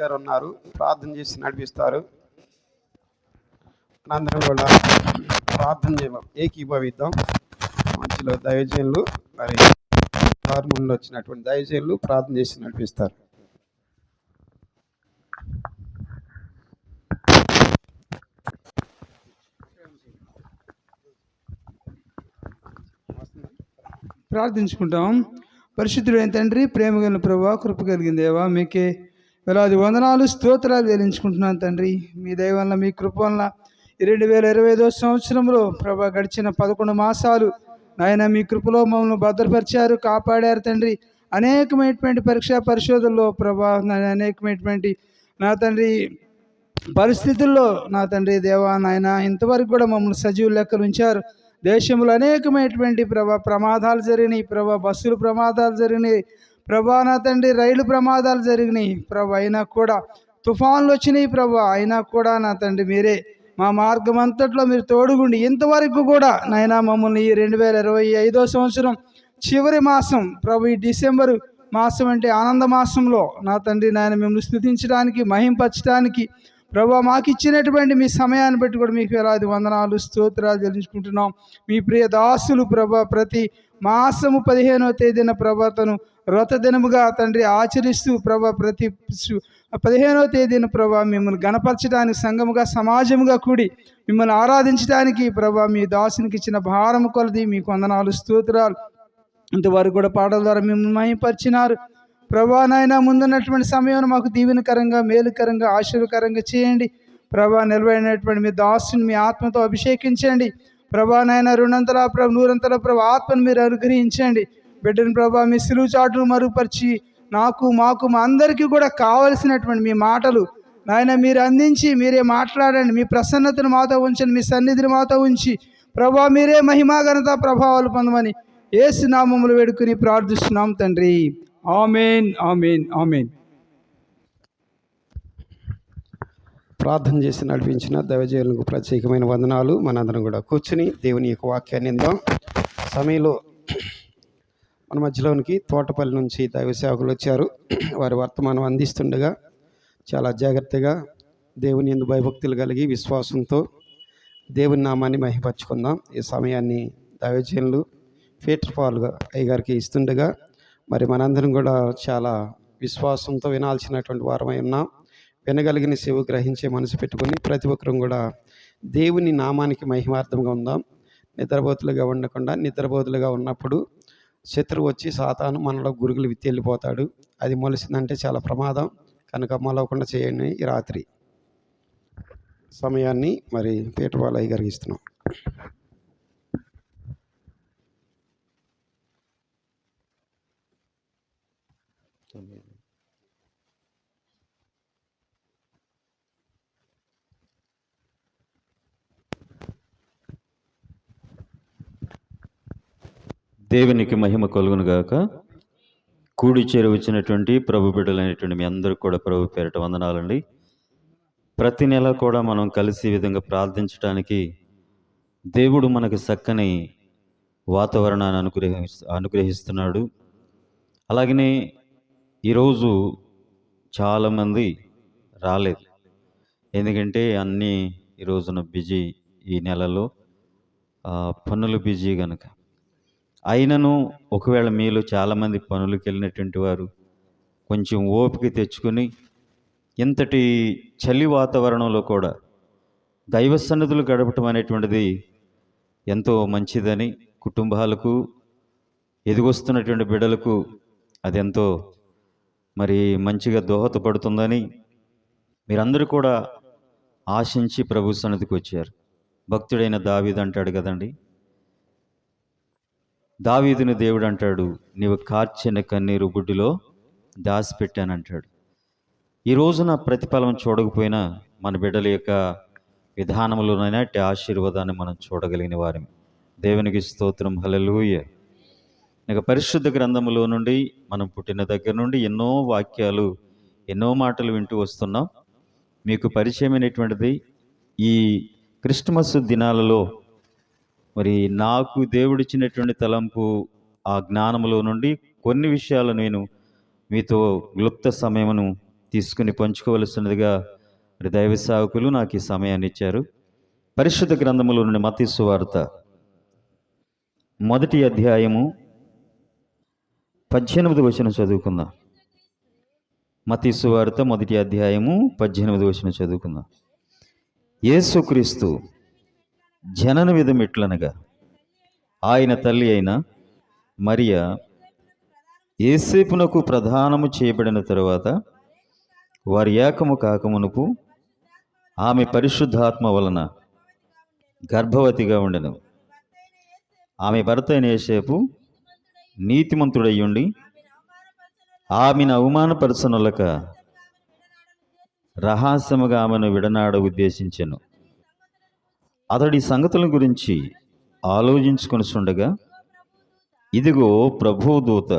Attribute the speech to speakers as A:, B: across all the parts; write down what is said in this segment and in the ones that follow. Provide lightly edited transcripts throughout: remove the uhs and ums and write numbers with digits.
A: గారు ఉన్నారు, ప్రార్థన చేసి నడిపిస్తారు. అందరం కూడా ప్రార్థన ఏకీభవిద్దాం. మధ్యలో దైవజనులు మరి ముందు వచ్చినటువంటి దైవజనులు ప్రార్థన చేసి నడిపిస్తారు.
B: ప్రార్థించుకుంటాం. పరిశుద్ధుడైన తండ్రి, ప్రేమ కలిగిన ప్రభువా, కృప కలిగిన దేవా, మీకే వేలాది వందనాలు స్తోత్రాలు చెల్లించుకుంటున్నాను తండ్రి. మీ దయ వల్ల, మీ కృప వల్ల ఈ 2025 సంవత్సరంలో ప్రభా గడిచిన 11 మాసాలు నాయన మీ కృపలో మమ్మల్ని భద్రపరిచారు, కాపాడారు తండ్రి. అనేకమైనటువంటి పరీక్షా పరిశోధనలో ప్రభా అనేకమైనటువంటి నా తండ్రి పరిస్థితుల్లో నా తండ్రి దేవా నాయన ఇంతవరకు కూడా మమ్మల్ని సజీవ లెక్కలు ఉంచారు. దేశంలో అనేకమైనటువంటి ప్రమాదాలు జరిగినాయి ప్రభా, బస్సులు ప్రమాదాలు జరిగినాయి ప్రభా, నా తండ్రి రైలు ప్రమాదాలు జరిగినాయి ప్రభా. అయినా కూడా తుఫాన్లు వచ్చినాయి ప్రభా, అయినా కూడా నా తండ్రి మీరే మా మార్గం అంతట్లో మీరు తోడుగుండి ఇంతవరకు కూడా నాయన మమ్మల్ని ఈ 2025 సంవత్సరం చివరి మాసం ప్రభు, ఈ డిసెంబరు మాసం అంటే ఆనంద మాసంలో నా తండ్రి నాయన మిమ్మల్ని స్తుతించడానికి, మహింపరచడానికి ప్రభా మాకు ఇచ్చినటువంటి మీ సమయాన్ని బట్టి కూడా మీకు వేలాది వందనాలు స్తోత్రాలు చెల్లించుకుంటున్నాం. మీ ప్రియ దాసులు ప్రభా ప్రతి మాసము 15వ తేదీన ప్రభా తను వ్రత దినముగా తండ్రి ఆచరిస్తూ ప్రభా ప్రతి 15వ తేదీన ప్రభా మిమ్మల్ని గణపరచడానికి సంఘముగా సమాజముగా కూడి మిమ్మల్ని ఆరాధించడానికి ప్రభా మీ దాసునికి ఇచ్చిన భారము కొలది మీకు వందనాలు స్తోత్రాలు. ఇంతవరకు కూడా పాటల ద్వారా మిమ్మల్ని మహింపరిచినారు ప్రభా. నాయన ముందున్నటువంటి సమయం మాకు దీవెనకరంగా, మేలుకరంగా, ఆశీర్వకరంగా చేయండి ప్రభా. నిలబడినటువంటి మీ దాసుని మీ ఆత్మతో అభిషేకించండి ప్రభా. నాయన 200 ప్రభు 100 ప్రభు ఆత్మను మీరు అనుగ్రహించండి. బిడ్డను ప్రభా మీ సిలువ చాటును మరుగుపరిచి నాకు, మాకు, మా అందరికీ కూడా కావలసినటువంటి మీ మాటలు నాయన మీరు అందించి మీరే మాట్లాడండి. మీ ప్రసన్నతను మాతో ఉంచండి, మీ సన్నిధిని మాతో ఉంచి ప్రభా మీరే మహిమా ఘనత ప్రభావాలు పొందమని యేసు నామములో వేడుకుని ప్రార్థిస్తున్నాం తండ్రి. ఆమేన్, ఆమేన్, ఆమేన్.
A: ప్రార్థన చేసి నడిపించిన దైవజనులకు ప్రత్యేకమైన వందనాలు. మనందరం కూడా కూర్చుని దేవుని యొక్క వాక్యాన్ని విందాం. సమయంలో మన మధ్యలోనికి తోటపల్లి నుంచి దైవ సేవకులు వచ్చారు. వారి వర్తమానం అందిస్తుండగా చాలా జాగ్రత్తగా దేవుని యందు భయభక్తులు కలిగి విశ్వాసంతో దేవుని నామాన్ని మహిమపరచుకుందాం. ఈ సమయాన్ని దైవజనులు పీటర్ పాల్ అయ్యగారికి ఇస్తుండగా మరి మనందరం కూడా చాలా విశ్వాసంతో వినాల్సినటువంటి వారమై ఉన్నాం. వినగలిగిన సేవ గ్రహించే మనసు పెట్టుకొని ప్రతి ఒక్కరం కూడా దేవుని నామానికి మహిమార్థంగా ఉందాం. నిద్రపోతులుగా ఉండకుండా, నిద్రపోతులుగా ఉన్నప్పుడు శత్రువు వచ్చి సాతాను మనలో గురుగులు విత్తి వెళ్ళిపోతాడు. అది మొలిసిందంటే చాలా ప్రమాదం కనుక మొలవకుండా చేయండి. ఈ రాత్రి సమయాన్ని మరి పీటర్ పాల్ అయ్యగారికి ఇస్తున్నాం.
C: దేవునికి మహిమ కలుగును గాక. కూడి చేరి వచ్చినటువంటి ప్రభు బిడ్డలైనటువంటి మీ అందరికీ కూడా ప్రభు పేరిట వందనాలండి. ప్రతి నెల కూడా మనం కలిసి ఈ విధంగా ప్రార్థించడానికి దేవుడు మనకు చక్కని వాతావరణాన్ని అనుగ్రహిస్తున్నాడు. అలాగనే ఈరోజు చాలామంది రాలేదు, ఎందుకంటే అన్నీ ఈ రోజున బిజీ, ఈ నెలలో పనులు బిజీ కనుక. అయినను ఒకవేళ మీలో చాలామంది పనులకు వెళ్ళినటువంటి వారు కొంచెం ఓపిక తెచ్చుకొని ఇంతటి చలి వాతావరణంలో కూడా దైవ సన్నిధులు గడపటం అనేటువంటిది ఎంతో మంచిదని, కుటుంబాలకు ఎదిగొస్తున్నటువంటి బిడ్డలకు అది ఎంతో మరి మంచిగా దోహదపడుతుందని మీరందరూ కూడా ఆశించి ప్రభు సన్నిధికి వచ్చారు. భక్తుడైన దావీదు అంటాడు కదండి, దావీదుని దేవుడు అంటాడు, నీవు కార్చిన కన్నీరు బుడ్డిలో దాచిపెట్టానంటాడు. ఈ రోజున ప్రతిఫలం చూడకపోయినా మన బిడ్డల యొక్క విధానంలోనైనా ఆశీర్వాదాన్ని మనం చూడగలిగిన వారిని. దేవునికి స్తోత్రం, హల్లెలూయా. ఇక పరిశుద్ధ గ్రంథములో నుండి మనం పుట్టిన దగ్గర నుండి ఎన్నో వాక్యాలు, ఎన్నో మాటలు వింటూ వస్తున్నాం. మీకు పరిచయమైనటువంటిది ఈ క్రిస్మస్ దినాలలో మరి నాకు దేవుడిచ్చినటువంటి తలంపు, ఆ జ్ఞానములో నుండి కొన్ని విషయాలు నేను మీతో క్లుప్త సమయమును తీసుకుని పంచుకోవలసినదిగా మరి దైవ సేవకులు నాకు ఈ సమయాన్ని ఇచ్చారు. పరిశుద్ధ గ్రంథములో నుండి మత్తయి సువార్త 1వ అధ్యాయము 18వ వచనం చదువుకుందాం. మత్తయి సువార్త 1వ అధ్యాయము 18వ వచనం చదువుకుందాం. యేసుక్రీస్తు జనన విధం ఎట్లనగా ఆయన తల్లి అయిన మరియ యేసేపునకు ప్రదానము చేయబడిన తరువాత వారి ఏకము కాకమునుపు ఆమె పరిశుద్ధాత్మ వలన గర్భవతిగా ఉండెను. ఆమె భర్త అయిన యేసేపు నీతిమంతుడయ్యుండి ఆమెను అవమానపరచనులక రహస్యముగా ఆమెను విడనాడ ఉద్దేశించెను. అతడి సంగతుల గురించి ఆలోచించుకొనుచుండగా ఇదిగో ప్రభువు దూత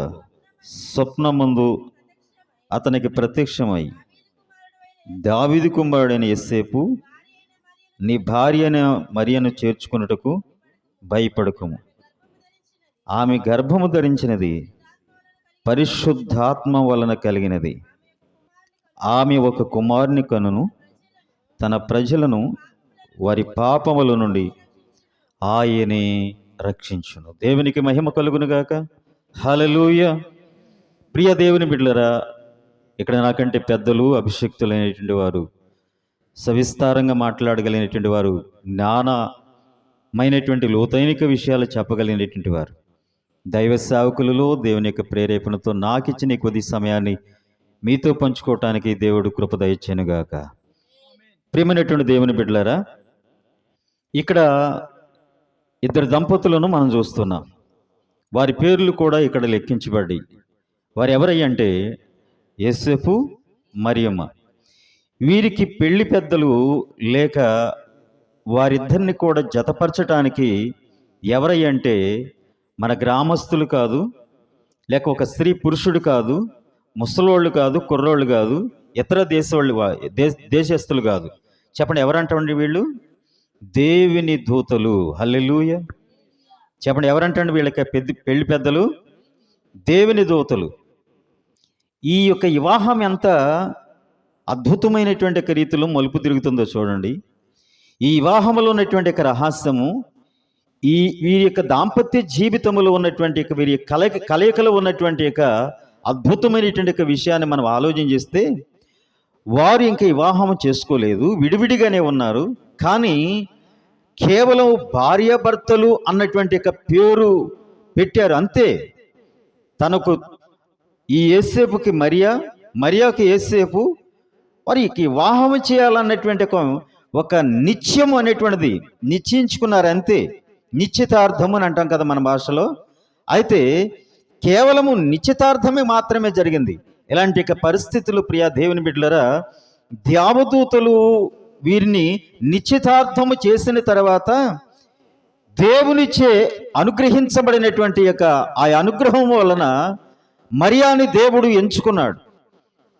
C: స్వప్నమందు అతనికి ప్రత్యక్షమై, దావీదు కుమారుడైన యేసేపు, నీ భార్య అయిన మరియను చేర్చుకొనుటకు భయపడకుము. ఆమె గర్భము ధరించినది పరిశుద్ధాత్మ వలన కలిగినది. ఆమె ఒక కుమారుని కనును. తన ప్రజలను వారి పాపముల నుండి ఆయనే రక్షించును. దేవునికి మహిమ కలుగునుగాక. హల్లెలూయా. ప్రియ దేవుని బిడ్డలారా, ఇక్కడ నాకంటే పెద్దలు, అభిషక్తులైనటువంటి వారు, సవిస్తారంగా మాట్లాడగలిగినటువంటి వారు, జ్ఞానమైనటువంటి లోతైనిక విషయాలు చెప్పగలిగినటువంటి వారు, దైవ సేవకులలో దేవుని యొక్క ప్రేరేపణతో నాకు ఇచ్చిన ఈ కొద్ది సమయాన్ని మీతో పంచుకోవటానికి దేవుడు కృప దయచేయునుగాక. ప్రియమైనటువంటి దేవుని బిడ్డలారా, ఇక్కడ ఇద్దరు దంపతులను మనం చూస్తున్నాం. వారి పేర్లు కూడా ఇక్కడ లెక్కించబడ్డాయి. వారు ఎవరయ్యంటే యేసేపు, మరియమ్మ. వీరికి పెళ్లి పెద్దలు లేక వారిద్దరిని కూడా జతపరచడానికి ఎవరయ్యంటే మన గ్రామస్తులు కాదు, లేక ఒక స్త్రీ పురుషుడు కాదు, ముసలోళ్ళు కాదు, కుర్రోళ్ళు కాదు, ఇతర దేశస్తులు కాదు. చెప్పండి, ఎవరంటండి వీళ్ళు? దేవుని దూతలు. హల్లెలూయా. చెప్పండి, ఎవరంటండి వీళ్ళకి పెళ్లి పెద్దలు? దేవుని దూతలు. ఈ యొక్క వివాహం ఎంత అద్భుతమైనటువంటి రీతిలో మలుపు తిరుగుతుందో చూడండి. ఈ వివాహంలో ఉన్నటువంటి రహస్యము, వీరి యొక్క దాంపత్య జీవితంలో ఉన్నటువంటి వీరి కలయికలో ఉన్నటువంటి అద్భుతమైనటువంటి విషయాన్ని మనం ఆలోచన చేస్తే, వారు ఇంకా వివాహం చేసుకోలేదు, విడివిడిగానే ఉన్నారు. కానీ కేవలం భార్యాభర్తలు అన్నటువంటి పేరు పెట్టారు అంతే. తనకు ఈ యేసేపుకి మరియాకి యేసేపు వారికి వివాహం చేయాలన్నటువంటి ఒక నిత్యం అనేటువంటిది నిశ్చయించుకున్నారు అంతే. నిశ్చితార్థం అని అంటాం కదా మన భాషలో. అయితే కేవలము నిశ్చితార్థమే మాత్రమే జరిగింది. ఇలాంటి పరిస్థితులు ప్రియ దేవుని బిడ్డలారా, దేవదూతలు వీరిని నిశ్చితార్థము చేసిన తర్వాత దేవునిచే అనుగ్రహించబడినటువంటి ఆ అనుగ్రహం వలన మరియాని దేవుడు ఎంచుకున్నాడు.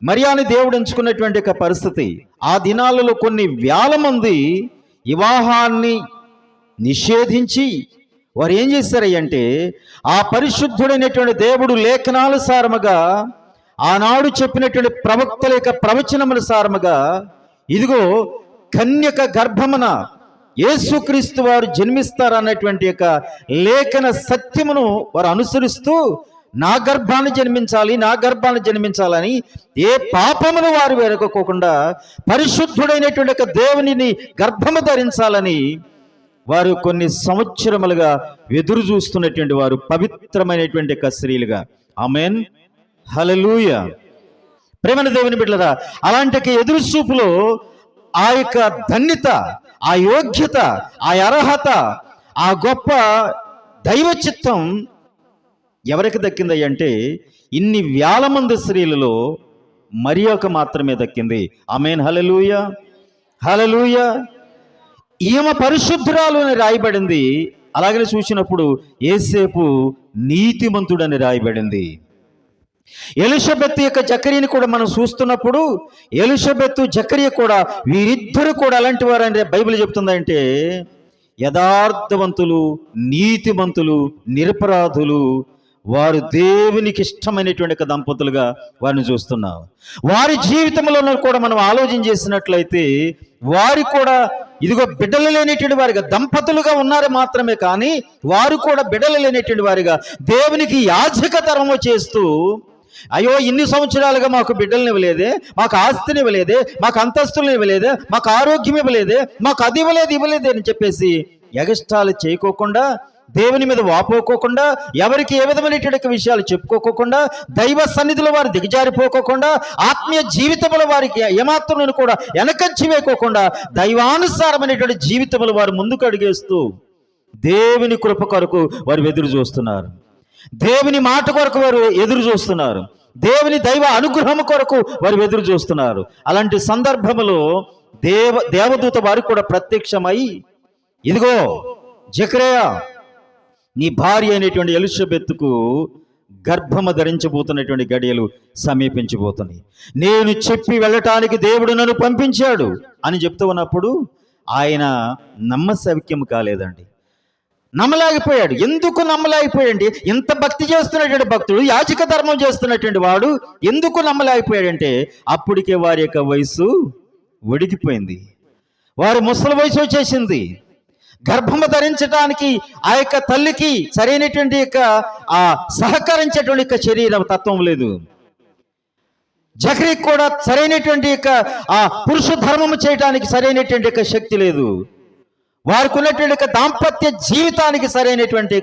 C: మరియాని దేవుడు ఎంచుకున్నటువంటి పరిస్థితి, ఆ దినాలలో కొన్ని వేల మంది వివాహాన్ని నిషేధించి వారు ఏం చేశారంటే, ఆ పరిశుద్ధుడైనటువంటి దేవుడు లేఖనానుసారముగా ఆనాడు చెప్పినటువంటి ప్రవక్తల యొక్క ప్రవచనముల సారముగా, ఇదిగో కన్యక గర్భమున యేసుక్రీస్తు వారు జన్మిస్తారన్నటువంటి లేఖన సత్యమును వారు అనుసరిస్తూ నా గర్భాన్ని జన్మించాలని ఏ పాపమును వారు వెనుకోకుండా పరిశుద్ధుడైనటువంటి దేవునిని గర్భము ధరించాలని వారు కొన్ని సంవత్సరములుగా ఎదురు చూస్తున్నటువంటి వారు, పవిత్రమైనటువంటి స్త్రీలుగా. ఆమేన్, హల్లెలూయా. ప్రేమైన దేవుని బిడ్డలారా, అలాంటి ఎదురు చూపులో ఆ యొక్క ధన్యత, ఆ యోగ్యత, ఆ అర్హత, ఆ గొప్ప దైవ చిత్తం ఎవరికి దక్కిందంటే ఇన్ని వేల మంది స్త్రీలలో మరియకు మాత్రమే దక్కింది. ఆమేన్, హల్లెలూయా, హల్లెలూయా. ఈమె పరిశుద్ధురాలు అని రాయబడింది. అలాగనే చూసినప్పుడు యేసేపు నీతిమంతుడని రాయబడింది. ఎలిషబెత్ యొక్క జకరియని కూడా మనం చూస్తున్నప్పుడు ఎలిషబెత్, జకరియా కూడా వీరిద్దరు కూడా అలాంటి వారని బైబిల్ చెప్తుందంటే యథార్థవంతులు, నీతిమంతులు, నిరపరాధులు, వారు దేవునికి ఇష్టమైనటువంటి ఒక దంపతులుగా వారిని చూస్తున్నాం. వారి జీవితంలో కూడా మనం ఆలోచన చేసినట్లయితే వారు కూడా ఇదిగో బిడ్డలు లేనటువంటి వారిగా దంపతులుగా ఉన్నారు మాత్రమే, కానీ వారు కూడా బిడ్డలు లేనటువంటి వారిగా దేవునికి యాజక ధర్మము చేస్తూ, అయ్యో ఇన్ని సంవత్సరాలుగా మాకు బిడ్డలను ఇవ్వలేదే, మాకు ఆస్తిని ఇవ్వలేదే, మాకు అంతస్తులను ఇవ్వలేదే, మాకు ఆరోగ్యం ఇవ్వలేదే, మాకు అది ఇవ్వలేదే అని చెప్పేసి ఎగస్ట్రాలు చేయకోకుండా, దేవుని మీద వాపోకోకుండా, ఎవరికి ఏ విధమైనటువంటి విషయాలు చెప్పుకోకుండా, దైవ సన్నిధిలో వారు దిగజారిపోకోకుండా, ఆత్మీయ జీవితంలో వారికి ఏమాత్రం కూడా వెనకంచి వేయకోకుండా, దైవానుసారమైనటువంటి జీవితంలో వారు ముందుకు అడిగేస్తూ దేవుని కృప కొరకు వారు ఎదురు చూస్తున్నారు. దేవుని మాట కొరకు వారు ఎదురు చూస్తున్నారు. దేవుని దైవ అనుగ్రహం కొరకు వారు ఎదురు చూస్తున్నారు. అలాంటి సందర్భంలో దేవదూత వారికి కూడా ప్రత్యక్షమై, ఇదిగో జకరియా, నీ భార్య అయినటువంటి ఎలిజబెత్తుకు గర్భము ధరించబోతున్నటువంటి గడియలు సమీపించబోతున్నాయి, నేను చెప్పి వెళ్ళటానికి దేవుడు నన్ను పంపించాడు అని చెప్తూ ఉన్నప్పుడు ఆయన నమ్మశక్యం కాలేదండి. నమ్మలేకపోయాడు. ఎందుకు నమ్మలేకపోయాడంటే, ఇంత భక్తి చేస్తున్నటువంటి భక్తుడు, యాజక ధర్మం చేస్తున్నటువంటి వాడు ఎందుకు నమ్మలేకపోయాడంటే, అప్పటికే వారి యొక్క వయసు ఒడిగిపోయింది, వారి ముసలి వయసు వచ్చేసింది. గర్భము ధరించడానికి ఆ యొక్క తల్లికి సరైనటువంటి యొక్క ఆ సహకరించేటువంటి యొక్క శరీర తత్వం లేదు. జకరీకి కూడా సరైనటువంటి యొక్క ఆ పురుష ధర్మము చేయడానికి సరైనటువంటి యొక్క శక్తి లేదు. వారికి ఉన్నటువంటి దాంపత్య జీవితానికి సరైనటువంటి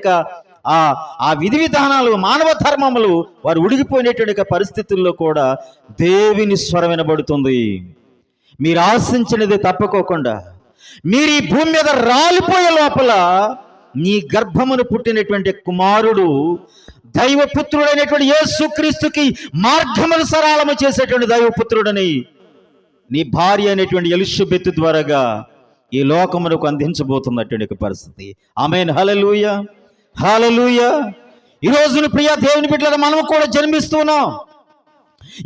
C: ఆ విధి విధానాలు, మానవ ధర్మములు వారు ఉడిగిపోయినటువంటి పరిస్థితుల్లో కూడా దేవుని స్వరం వినబడుతుంది. మీరు ఆశించినది తప్పుకోకుండా, మీరు ఈ భూమి మీద రాలిపోయే లోపల నీ గర్భమును పుట్టినటువంటి కుమారుడు దైవపుత్రుడైనటువంటి యేసుక్రీస్తుకి మార్గమును సరళము చేసేటువంటి దైవపుత్రుడని నీ భార్య అయినటువంటి ఎలిజబెత్ ద్వారాగా ఈ లోకమునకు అందించబోతున్నటువంటి పరిస్థితి. ఆమేన్. హల్లెలూయా, హల్లెలూయా. ఈ రోజున ప్రియ దేవుని బిడ్డలారా, మనం కూడా జన్మిస్తున్నాం.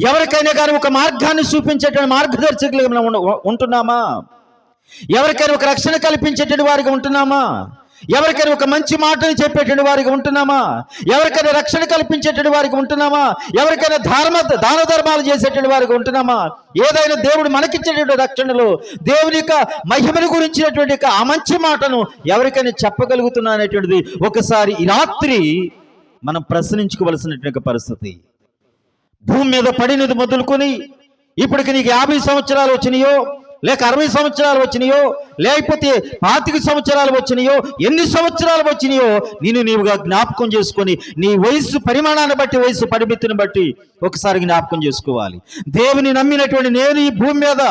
C: ఎవరికైనా కానీ ఒక మార్గాన్ని చూపించేటువంటి మార్గదర్శకులుగా మనం ఉంటున్నామా? ఎవరికైనా ఒక రక్షణ కల్పించేటువంటి వారిగా ఉంటున్నామా? ఎవరికైనా ఒక మంచి మాటని చెప్పేటువంటి వారికి ఉంటున్నామా? ఎవరికైనా రక్షణ కల్పించేటువంటి వారికి ఉంటున్నామా? ఎవరికైనా దాన ధర్మాలు చేసేటువంటి వారికి ఉంటున్నామా? ఏదైనా దేవుడు మనకిచ్చేటువంటి రక్షణలో దేవుని యొక్క మహిమను గురించినటువంటి ఆ మంచి మాటను ఎవరికైనా చెప్పగలుగుతున్నా అనేటువంటిది ఒకసారి ఈ రాత్రి మనం ప్రశ్నించుకోవలసినటువంటి పరిస్థితి. భూమి మీద పడినది మొదలుకొని ఇప్పటికి నీకు 50 సంవత్సరాలు వచ్చినాయో, లేక 60 సంవత్సరాలు వచ్చినాయో, లేకపోతే 25 సంవత్సరాలు వచ్చినాయో, ఎన్ని సంవత్సరాలు వచ్చినాయో నీవుగా జ్ఞాపకం చేసుకొని, నీ వయసు పరిమాణాన్ని బట్టి, వయసు పరిమితిని బట్టి ఒకసారి జ్ఞాపకం చేసుకోవాలి. దేవుని నమ్మినటువంటి నేను ఈ భూమి మీద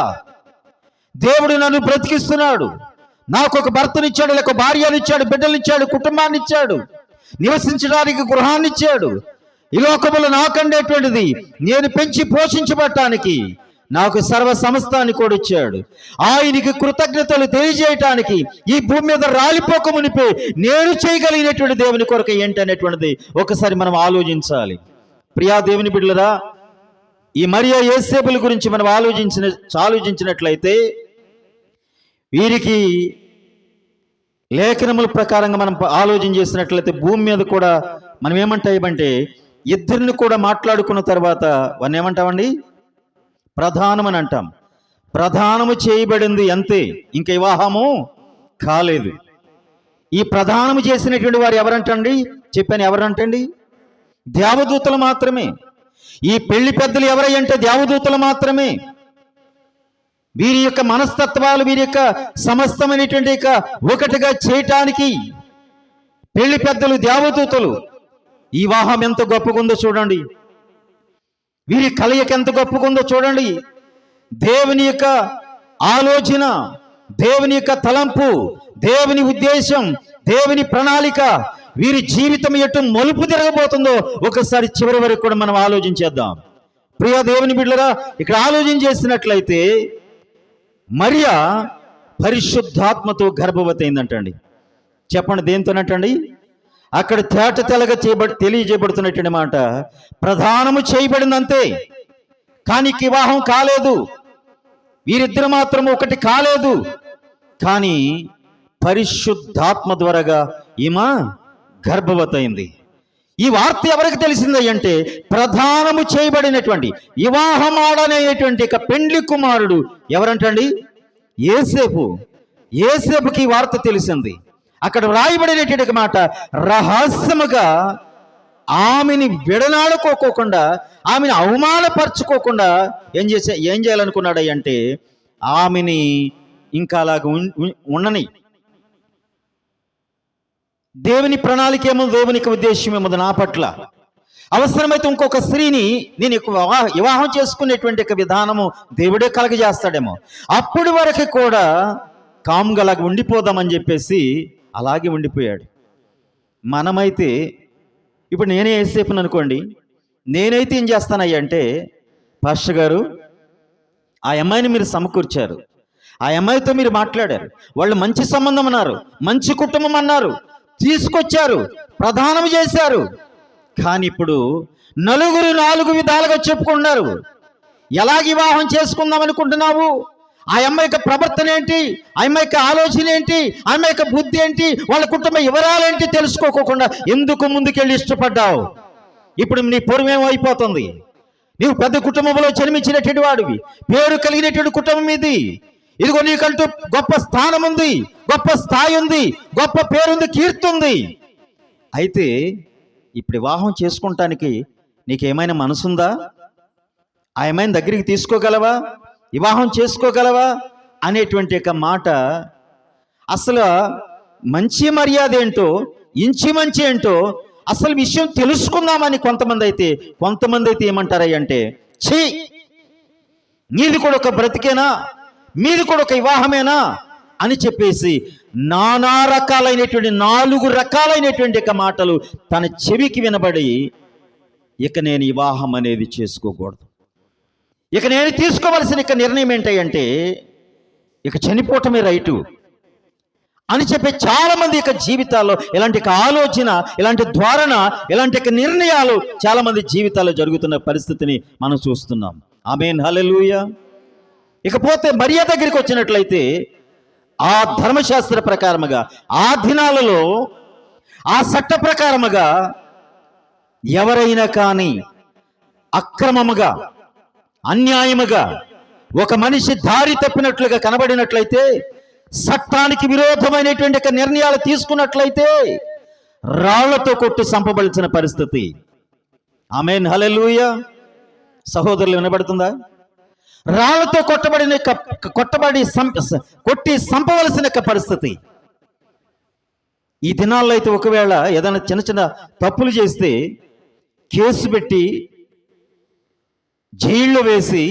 C: దేవుడు నన్ను బ్రతికిస్తున్నాడు. నాకు ఒక భర్తనిచ్చాడు, లేక భార్యనిచ్చాడు, బిడ్డలనిచ్చాడు, కుటుంబాన్ని ఇచ్చాడు, నివసించడానికి గృహాన్ని ఇచ్చాడు. ఈ లోకములో నాకండేటువంటిది నేను పెంచి పోషించబడటానికి నాకు సర్వ సమస్తాన్ని కూడా ఇచ్చాడు. ఆయనకి కృతజ్ఞతలు తెలియజేయటానికి ఈ భూమి మీద రాలిపోక మునిపే నేను చేయగలిగినటువంటి దేవుని కొరకు ఏంటి అనేటువంటిది ఒకసారి మనం ఆలోచించాలి. ప్రియా దేవుని బిడ్డలారా, ఈ మరియా యోసేపుల గురించి మనం ఆలోచించినట్లయితే వీరికి లేఖనముల ప్రకారంగా మనం ఆలోచన చేసినట్లయితే భూమి మీద కూడా మనం ఏమంటామంటే, ఇద్దరిని కూడా మాట్లాడుకున్న తర్వాత వాడిని ఏమంటామండి? ప్రధానం అని అంటాం. ప్రధానము చేయబడింది అంతే, ఇంకా వివాహము కాలేదు. ఈ ప్రధానము చేసినటువంటి వారు ఎవరంటండి? చెప్పాను, ఎవరంటండి? దేవదూతలు మాత్రమే. ఈ పెళ్లి పెద్దలు ఎవరంటే దేవదూతలు మాత్రమే. వీరి యొక్క మనస్తత్వాలు, వీరి యొక్క సమస్తమైనటువంటి ఒకటిగా చేయటానికి పెళ్లి పెద్దలు దేవదూతలు. ఈ వివాహం ఎంత గొప్పగుందో చూడండి, వీరి కలయిక ఎంత గొప్పగుందో చూడండి. దేవుని యొక్క ఆలోచన, దేవుని యొక్క తలంపు, దేవుని ఉద్దేశం, దేవుని ప్రణాళిక, వీరి జీవితం ఎటు మలుపు తిరగబోతుందో ఒకసారి చివరి వరకు కూడా మనం ఆలోచించేద్దాం. ప్రియ దేవుని బిడ్డలారా, ఇక్కడ ఆలోచన చేసినట్లయితే మరియా పరిశుద్ధాత్మతో గర్భవతి అయిందంటండి. చెప్పండి, దేంతోనంటండి? అక్కడ తేట తెలగా తెలియజేయబడుతున్నటువంటి మాట, ప్రధానము చేయబడింది అంతే, కానీ వివాహం కాలేదు. వీరిద్దరు మాత్రం ఒకటి కాలేదు, కానీ పరిశుద్ధాత్మ ద్వారాగా ఈమె గర్భవతి అయింది. ఈ వార్త ఎవరికి తెలిసింది అంటే ప్రధానము చేయబడినటువంటి వివాహమాడనేటువంటి ఇక పెండ్లి కుమారుడు ఎవరంటండి? యేసేపుకి ఈ వార్త తెలిసింది. అక్కడ వ్రాయబడినటువంటి మాట, రహస్యముగా ఆమెని విడనాడుకోకుండా, ఆమెను అవమానపరచుకోకుండా ఏం చేయాలనుకున్నాడు అంటే ఆమెని ఇంకా అలాగ ఉండని. దేవుని ప్రణాళిక ఏమో, దేవునికి ఉద్దేశం ఏమో నా పట్ల. అవసరమైతే ఇంకొక స్త్రీని నేను వివాహం చేసుకునేటువంటి విధానము దేవుడే కలగజేస్తాడేమో. అప్పటి వరకు కూడా కామ్గా అలాగ ఉండిపోదామని చెప్పేసి అలాగే ఉండిపోయాడు. మనమైతే ఇప్పుడు నేనే యేసేపుని అనుకోండి, నేనైతే ఏం చేస్తానయ్యా అంటే, పాస్టర్ గారు ఆ అమ్మాయిని మీరు సమకూర్చారు, ఆ అమ్మాయితో మీరు మాట్లాడారు, వాళ్ళు మంచి సంబంధం అన్నారు, మంచి కుటుంబం అన్నారు, తీసుకొచ్చారు, ప్రధానం చేశారు. కానీ ఇప్పుడు నలుగురు 4 విధాలుగా చెప్పుకున్నారు. ఎలా వివాహం చేసుకుందాం అనుకుంటున్నావు? ఆ అమ్మాయి యొక్క ప్రవర్తన ఏంటి, ఆ అమ్మాయి యొక్క ఆలోచన ఏంటి, ఆ అమ్మాయి యొక్క బుద్ధి ఏంటి, వాళ్ళ కుటుంబ వివరాలేంటి తెలుసుకోకుండా ఎందుకు ముందుకెళ్ళి ఇష్టపడ్డావు? ఇప్పుడు నీ పూర్వం అయిపోతుంది. నీవు పెద్ద కుటుంబంలో జన్మించినటువంటి వాడివి, పేరు కలిగినటువంటి కుటుంబం ఇది. ఇదిగో నీకంటూ గొప్ప స్థానం ఉంది, గొప్ప స్థాయి ఉంది, గొప్ప పేరుంది, కీర్తి ఉంది. అయితే ఇప్పుడు వివాహం చేసుకుంటానికి నీకేమైనా మనసుందా? ఆ అమ్మాయిని దగ్గరికి తీసుకోగలవా? వివాహం చేసుకోగలవా అనేటువంటి మాట. అసలు మంచి మర్యాద ఏంటో, ఇంచి మంచి ఏంటో అసలు విషయం తెలుసుకుందామని కొంతమంది అయితే ఏమంటారంటే, ఛీ, నీది కూడా ఒక బ్రతికేనా, మీది కూడా ఒక వివాహమేనా అని చెప్పేసి నానా రకాలైనటువంటి 4 రకాలైనటువంటి మాటలు తన చెవికి వినబడి, ఇక నేను వివాహం అనేది చేసుకోకూడదు, ఇక నేను తీసుకోవలసిన నిర్ణయం ఏంటంటే ఇక చనిపోవటమే రైటు అని చెప్పి చాలా మంది జీవితాల్లో ఇలాంటి ఆలోచన, ఇలాంటి ధోరణ, ఇలాంటి నిర్ణయాలు చాలా మంది జీవితాల్లో జరుగుతున్న పరిస్థితిని మనం చూస్తున్నాం. ఆమేన్, హల్లెలూయా. ఇకపోతే మరియ దగ్గరికి వచ్చినట్లయితే ఆ ధర్మశాస్త్ర ప్రకారముగా, ఆ దినాలలో ఆ చట్ట ప్రకారముగా ఎవరైనా కానీ అక్రమముగా, అన్యాయముగా ఒక మనిషి దారి తప్పినట్లుగా కనబడినట్లయితే, చట్టానికి విరోధమైనటువంటి నిర్ణయాలు తీసుకున్నట్లయితే రాళ్లతో కొట్టి చంపబడిన పరిస్థితి. ఆమేన్, హల్లెలూయా. సహోదరులు వినబడుతుందా? రాళ్లతో కొట్టి చంపవలసిన పరిస్థితి. ఈ దినాల్లో అయితే ఒకవేళ ఏదైనా చిన్న చిన్న తప్పులు చేస్తే కేసు పెట్టి జైల్లో వేసి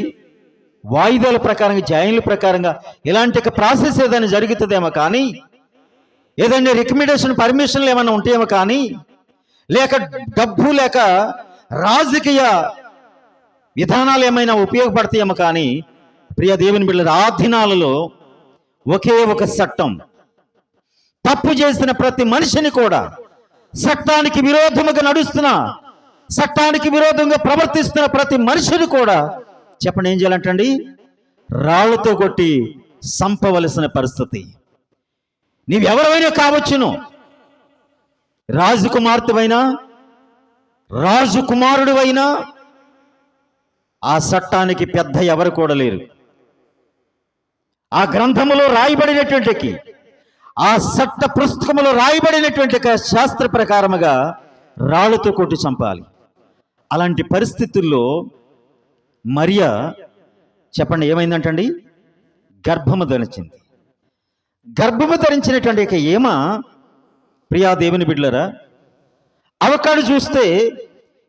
C: వాయిదాల ప్రకారంగా, జైళ్ళ ప్రకారంగా ఇలాంటి ప్రాసెస్ ఏదైనా జరుగుతుందేమో కానీ, ఏదైనా రికమెండేషన్, పర్మిషన్లు ఏమైనా ఉంటాయేమో కానీ, లేక డబ్బు లేక రాజకీయ విధానాలు ఏమైనా ఉపయోగపడతాయేమో కానీ, ప్రియ దేవుని బిడ్డలారా, ఆ దినాలలో ఒకే ఒక చట్టం. తప్పు చేసిన ప్రతి మనిషిని కూడా, చట్టానికి విరోధముగా నడుస్తున్న, చట్టానికి విరోధంగా ప్రవర్తిస్తున్న ప్రతి మనిషిని కూడా చెప్పండి ఏం చేయాలంటండి? రాళ్లతో కొట్టి చంపవలసిన పరిస్థితి. నీవెవరైనా కావచ్చును, రాజకుమార్తెవైనా, రాజకుమారుడివైనా, ఆ చట్టానికి పెద్ద ఎవరు కూడా లేరు. ఆ గ్రంథములో రాయబడినటువంటి, ఆ చట్ట పుస్తకములో రాయబడినటువంటి శాస్త్ర ప్రకారముగా రాళ్లతో కొట్టి చంపాలి. అలాంటి పరిస్థితుల్లో మరియ చెప్పండి ఏమైందంటండి? గర్భము ధరించింది. గర్భము ధరించినటువంటి ఏమ, ప్రియా దేవుని బిడ్డలారా, అవకాడు చూస్తే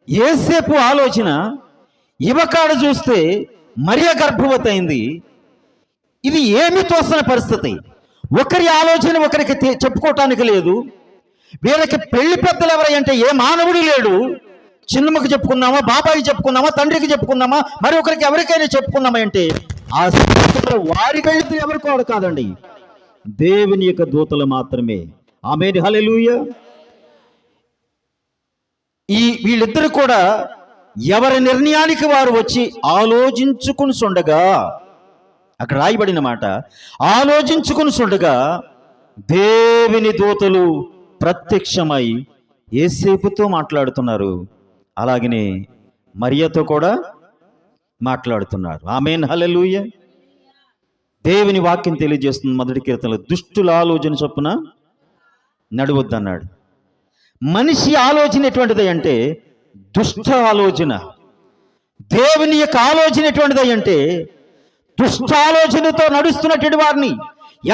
C: యేసేపు ఆలోచన, ఇవకాడు చూస్తే మరియ గర్భవతి అయింది. ఇది ఏమి తోసిన పరిస్థితి. ఒకరి ఆలోచన ఒకరికి చెప్పుకోవటానికి లేదు. వీళ్ళకి పెళ్లి పెద్దలు ఎవరంటే ఏ మానవుడు లేడు. చిన్నమ్మకి చెప్పుకున్నామా, బాబాయికి చెప్పుకున్నామా, తండ్రికి చెప్పుకున్నామా, మరి ఒకరికి ఎవరికైనా చెప్పుకున్నామా అంటే ఆ వారి వెళ్తే ఎవరికోడు కాదండి, దేవుని యొక్క దూతలు మాత్రమే. ఆమేన్, హల్లెలూయా. వీళ్ళిద్దరు కూడా ఎవరి నిర్ణయానికి వారు వచ్చి ఆలోచించుకుని ఉండగా, అక్కడ రాయబడిన మాట, ఆలోచించుకుని ఉండగా దేవుని దూతలు ప్రత్యక్షమై యేసేపుతో మాట్లాడుతున్నారు, అలాగనే మరియతో కూడా మాట్లాడుతున్నారు. ఆమేన్, హల్లెలూయా. దేవుని వాక్యం తెలియజేస్తుంది మొదటి కీర్తనలో, దుష్టుల ఆలోచన చొప్పున నడవద్దన్నాడు. మనిషి ఆలోచన ఎటువంటిది అంటే దుష్ట ఆలోచన. దేవుని యొక్క ఆలోచన ఎటువంటిది అంటే దుష్ట ఆలోచనతో నడుస్తున్నటువంటి వారిని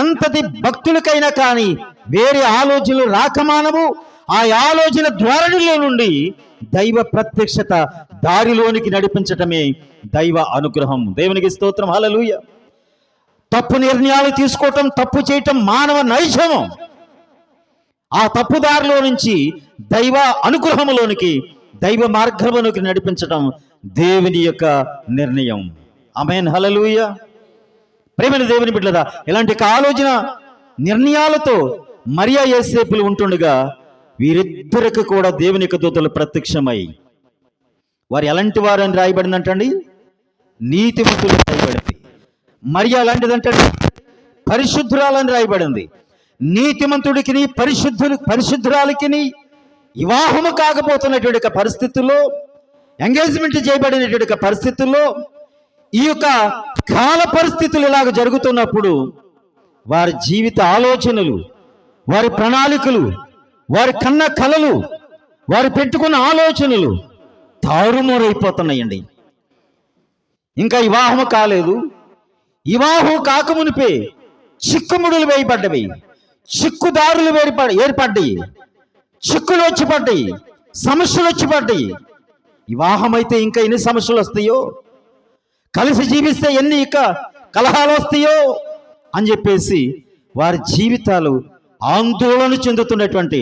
C: ఎంతటి భక్తులకైనా కానీ వేరే ఆలోచనలు రాకమానవు. ఆ ఆలోచన ధోరణిలో నుండి దైవ ప్రత్యక్షత దారిలోనికి నడిపించటమే దైవ అనుగ్రహం. దేవునికి స్తోత్రం, హల్లెలూయా. తప్పు నిర్ణయాలు తీసుకోవటం, తప్పు చేయటం మానవ నైజము. ఆ తప్పుదారిలో నుంచి దైవ అనుగ్రహంలోనికి, దైవ మార్గంలోనికి నడిపించటం దేవుని యొక్క నిర్ణయం. ఆమేన్, హల్లెలూయా. ప్రేమైన దేవుని బిడ్డలారా, ఇలాంటి ఆలోచన నిర్ణయాలతో మరియా యోసేపులు ఉంటుండగా వీరిద్దరికి కూడా దేవుని యొక్క దూతలు ప్రత్యక్షమై, వారు ఎలాంటి వారు అని రాయబడిందంటండి, నీతిమంతులు రాయబడింది. మరియా ఎలాంటిదంటండి, పరిశుద్ధురాలని రాయబడింది. నీతిమంతుడికి పరిశుద్ధురాలికి వివాహము కాకపోతున్నటువంటి పరిస్థితుల్లో, ఎంగేజ్మెంట్ చేయబడినటువంటి పరిస్థితుల్లో, ఈ యొక్క కాల పరిస్థితులు ఇలాగ జరుగుతున్నప్పుడు వారి జీవిత ఆలోచనలు, వారి ప్రణాళికలు, వారి కన్న కలలు, వారు పెట్టుకున్న ఆలోచనలు తారుమారైపోతున్నాయండి. ఇంకా వివాహము కాలేదు, వివాహం కాకమునిపే చిక్కుముడులు వేయబడ్డవి, చిక్కుదారులు ఏర్పడ్డాయి, చిక్కులు వచ్చి పడ్డాయి, సమస్యలు వచ్చి పడ్డాయి. వివాహం అయితే ఇంకా ఎన్ని సమస్యలు వస్తాయో, కలిసి జీవిస్తే ఎన్ని ఇక కలహాలు వస్తాయో అని చెప్పేసి వారి జీవితాలు ఆందోళన చెందుతున్నటువంటి,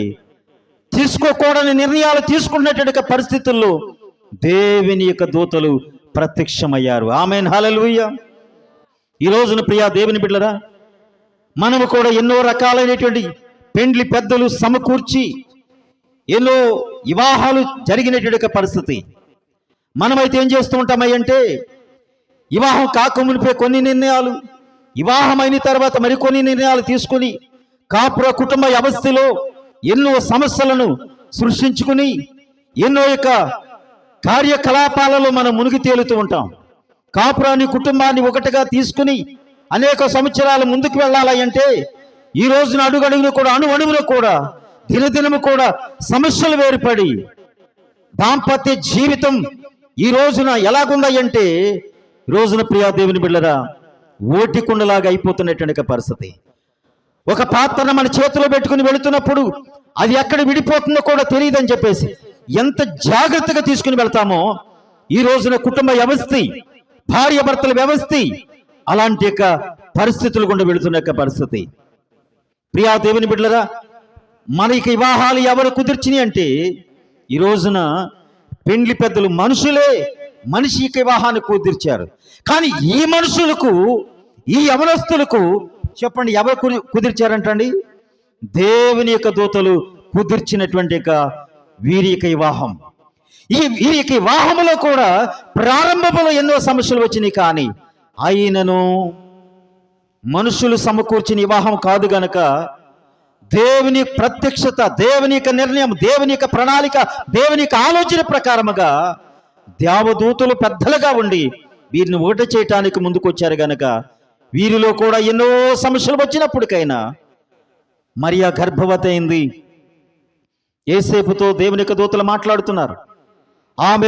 C: తీసుకోకూడని నిర్ణయాలు తీసుకున్నటువంటి పరిస్థితుల్లో దేవుని యొక్క దూతలు ప్రత్యక్షమయ్యారు. ఆమేన్, హల్లెలూయా. ఈ రోజున ప్రియా దేవుని బిడ్డలారా, మనము కూడా ఎన్నో రకాలైనటువంటి పెండ్లి పెద్దలు సమకూర్చి ఎన్నో వివాహాలు జరిగినటువంటి పరిస్థితి. మనమైతే ఏం చేస్తూ ఉంటామంటే వివాహం కాకమునిపై కొన్ని నిర్ణయాలు, వివాహమైన తర్వాత మరికొన్ని నిర్ణయాలు తీసుకుని కాపుర కుటుంబ వ్యవస్థలో ఎన్నో సమస్యలను సృష్టించుకుని ఎన్నో యొక్క కార్యకలాపాలలో మనం మునిగి తేలుతూ ఉంటాం. కాపురాన్ని, కుటుంబాన్ని ఒకటిగా తీసుకుని అనేక సంవత్సరాలు ముందుకు వెళ్ళాలి అంటే ఈ రోజున అడుగడుగులు కూడా, అణువణువులు కూడా, దినదినము కూడా సమస్యలు వేరుపడి దాంపత్య జీవితం ఈ రోజున ఎలాగుందంటే, ఈ రోజున ప్రియా దేవుని బిడ్డలారా, ఓటికుండలాగా అయిపోతున్నటువంటి పరిస్థితి. ఒక పాత్రను మన చేతిలో పెట్టుకుని వెళుతున్నప్పుడు అది ఎక్కడ విడిపోతుందో కూడా తెలియదని చెప్పేసి ఎంత జాగ్రత్తగా తీసుకుని వెళ్తామో, ఈ రోజున కుటుంబ వ్యవస్థ, భార్య భర్తల వ్యవస్థ అలాంటి యొక్క పరిస్థితులు గుండా వెళుతున్న యొక్క పరిస్థితి. ప్రియా దేవుని బిడ్డలారా, మనకి వివాహాలు ఎవరు కుదిర్చినాయి అంటే ఈ రోజున పెండ్లి పెద్దలు మనుషులే మనిషికి వివాహాన్ని కుదిర్చారు. కానీ ఈ మనుషులకు, ఈ యవనస్తులకు చెప్పండి ఎవరు కుదిర్చారంటండి? దేవుని యొక్క దూతలు కుదిర్చినటువంటి వీరి యొక్క వివాహం. వీరి యొక్క వివాహంలో కూడా ప్రారంభంలో ఎన్నో సమస్యలు వచ్చినాయి, కానీ అయినను మనుషులు సమకూర్చిన వివాహం కాదు గనక దేవుని ప్రత్యక్షత, దేవుని యొక్క నిర్ణయం, దేవుని యొక్క ప్రణాళిక, దేవుని యొక్క ఆలోచన ప్రకారముగా దేవదూతలు పెద్దలుగా ఉండి వీరిని ఒకటి చేయటానికి ముందుకొచ్చారు గనక వీరిలో కూడా ఎన్నో సమస్యలు వచ్చినప్పటికైనా మరియా గర్భవతి అయింది. యేసేపుతో దేవుని యొక్క దూతలు మాట్లాడుతున్నారు. ఆమె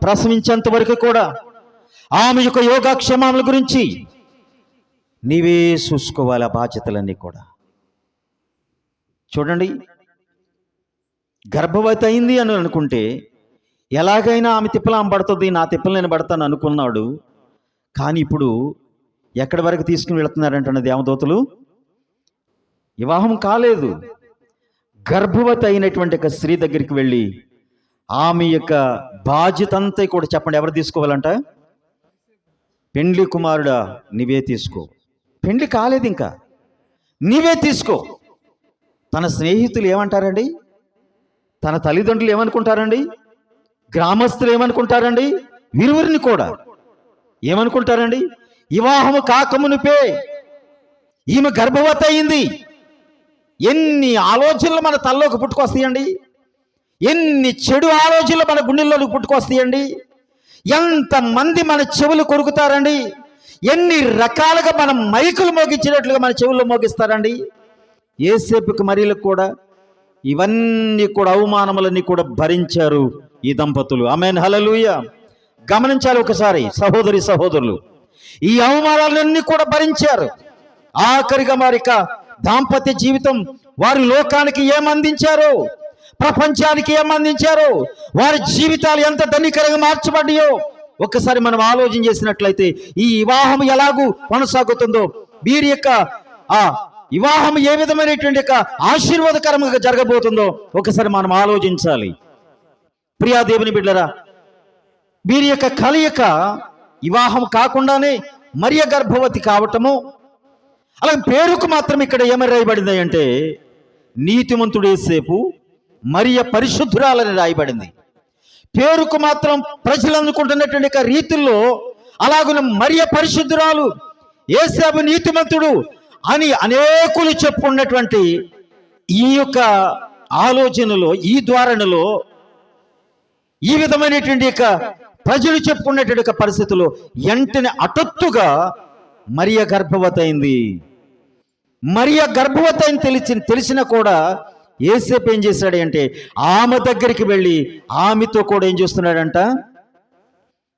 C: ప్రసవించేంత వరకు కూడా ఆమె యొక్క యోగక్షేమముల గురించి నీవే చూసుకోవాలి, ఆ బాధ్యతలన్నీ కూడా. చూడండి, గర్భవతి అయింది అని అనుకుంటే ఎలాగైనా ఆమె తిప్పలు ఆమె పడుతుంది, నా తిప్పలు నేను పడతాను అనుకున్నాడు. కానీ ఇప్పుడు ఎక్కడి వరకు తీసుకుని వెళుతున్నారంటే దేవదూతలు, వివాహం కాలేదు, గర్భవతి అయినటువంటి ఒక స్త్రీ దగ్గరికి వెళ్ళి ఆమె యొక్క బాధ్యత అంతా కూడా చెప్పండి, ఎవరు తీసుకోవాలంట? పెండ్లి కుమారుడా నీవే తీసుకో. పెండ్లి కాలేదు ఇంకా, నీవే తీసుకో. తన స్నేహితులు ఏమంటారండి? తన తల్లిదండ్రులు ఏమనుకుంటారండి? గ్రామస్తులు ఏమనుకుంటారండి? వీరిని కూడా ఏమనుకుంటారండి? వివాహము కాకమునిపే ఈమె గర్భవతి అయింది. ఎన్ని ఆలోచనలు మన తల్లోకి పుట్టుకొస్తాయండి. ఎన్ని చెడు ఆలోచనలు మన గుండెల్లోకి పుట్టుకొస్తాయండి. ఎంతమంది మన చెవులు కొరుకుతారండి. ఎన్ని రకాలుగా మనం మైకులు మోగించినట్లుగా మన చెవుల్లో మోగిస్తారండి. యేసేపుకి మరియలకు కూడా ఇవన్నీ కూడా అవమానములన్నీ కూడా భరించారు ఈ దంపతులు. ఆమేన్, హల్లెలూయా. గమనించాలి ఒకసారి సహోదరి సహోదరులు, ఈ అవమానాలన్నీ కూడా భరించారు. ఆఖరిగా వారిక దాంపత్య జీవితం వారి లోకానికి ఏమందించారో, ప్రపంచానికి ఏమందించారో, వారి జీవితాలు ఎంత ధనికరంగా మార్చబడ్డాయో ఒక్కసారి మనం ఆలోచన చేసినట్లయితే ఈ వివాహం ఎలాగూ కొనసాగుతుందో, వీరి యొక్క ఆ వివాహం ఏ విధమైనటువంటి యొక్క ఆశీర్వాదకరంగా జరగబోతుందో ఒకసారి మనం ఆలోచించాలి. ప్రియా దేవుని బిడ్డలారా, వీరి యొక్క కలయిక వివాహం కాకుండానే మరియ గర్భవతి కావటము, అలాగే పేరుకు మాత్రం ఇక్కడ ఏమని రాయబడింది అంటే నీతిమంతుడు యేసేపు, మరియ పరిశుద్ధురాలని రాయబడింది. పేరుకు మాత్రం ప్రజలు అనుకుంటున్నటువంటి రీతుల్లో అలాగున మరియ పరిశుద్ధురాలు, యేసేపు నీతిమంతుడు అని అనేకులు చెప్పుకున్నటువంటి ఈ యొక్క ఆలోచనలో, ఈ ధోరణిలో, ఈ విధమైనటువంటి ప్రజలు చెప్పుకున్నటువంటి పరిస్థితుల్లో వెంటనే అటొత్తుగా మరియ గర్భవతి అయింది. మరియ గర్భవతి అని తెలిసిన కూడా యేసేపు ఏం చేశాడు అంటే ఆమె దగ్గరికి వెళ్ళి ఆమెతో కూడా ఏం చేస్తున్నాడంట,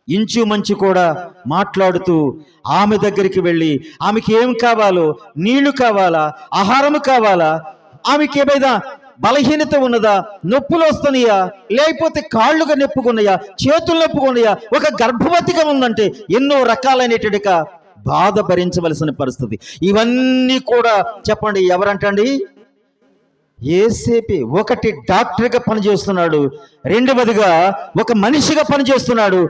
C: ఇంచు మంచి కూడా మాట్లాడుతూ ఆమె దగ్గరికి వెళ్ళి ఆమెకి ఏం కావాలో, నీళ్లు కావాలా, ఆహారం కావాలా, ఆమెకి ఏమైనా బలహీనత ఉన్నదా, నొప్పులు వస్తున్నాయా, లేకపోతే కాళ్ళుగా నొప్పుకున్నాయా, చేతులు నొప్పుకున్నాయా, ఒక గర్భవతిగా ఉందంటే ఎన్నో రకాలైనటువంటి బాధ భరించవలసిన పరిస్థితి. ఇవన్నీ కూడా చెప్పండి ఎవరంటండి, యేసేపే. ఒకటి డాక్టర్గా పనిచేస్తున్నాడు, రెండవదిగా ఒక మనిషిగా పనిచేస్తున్నాడు,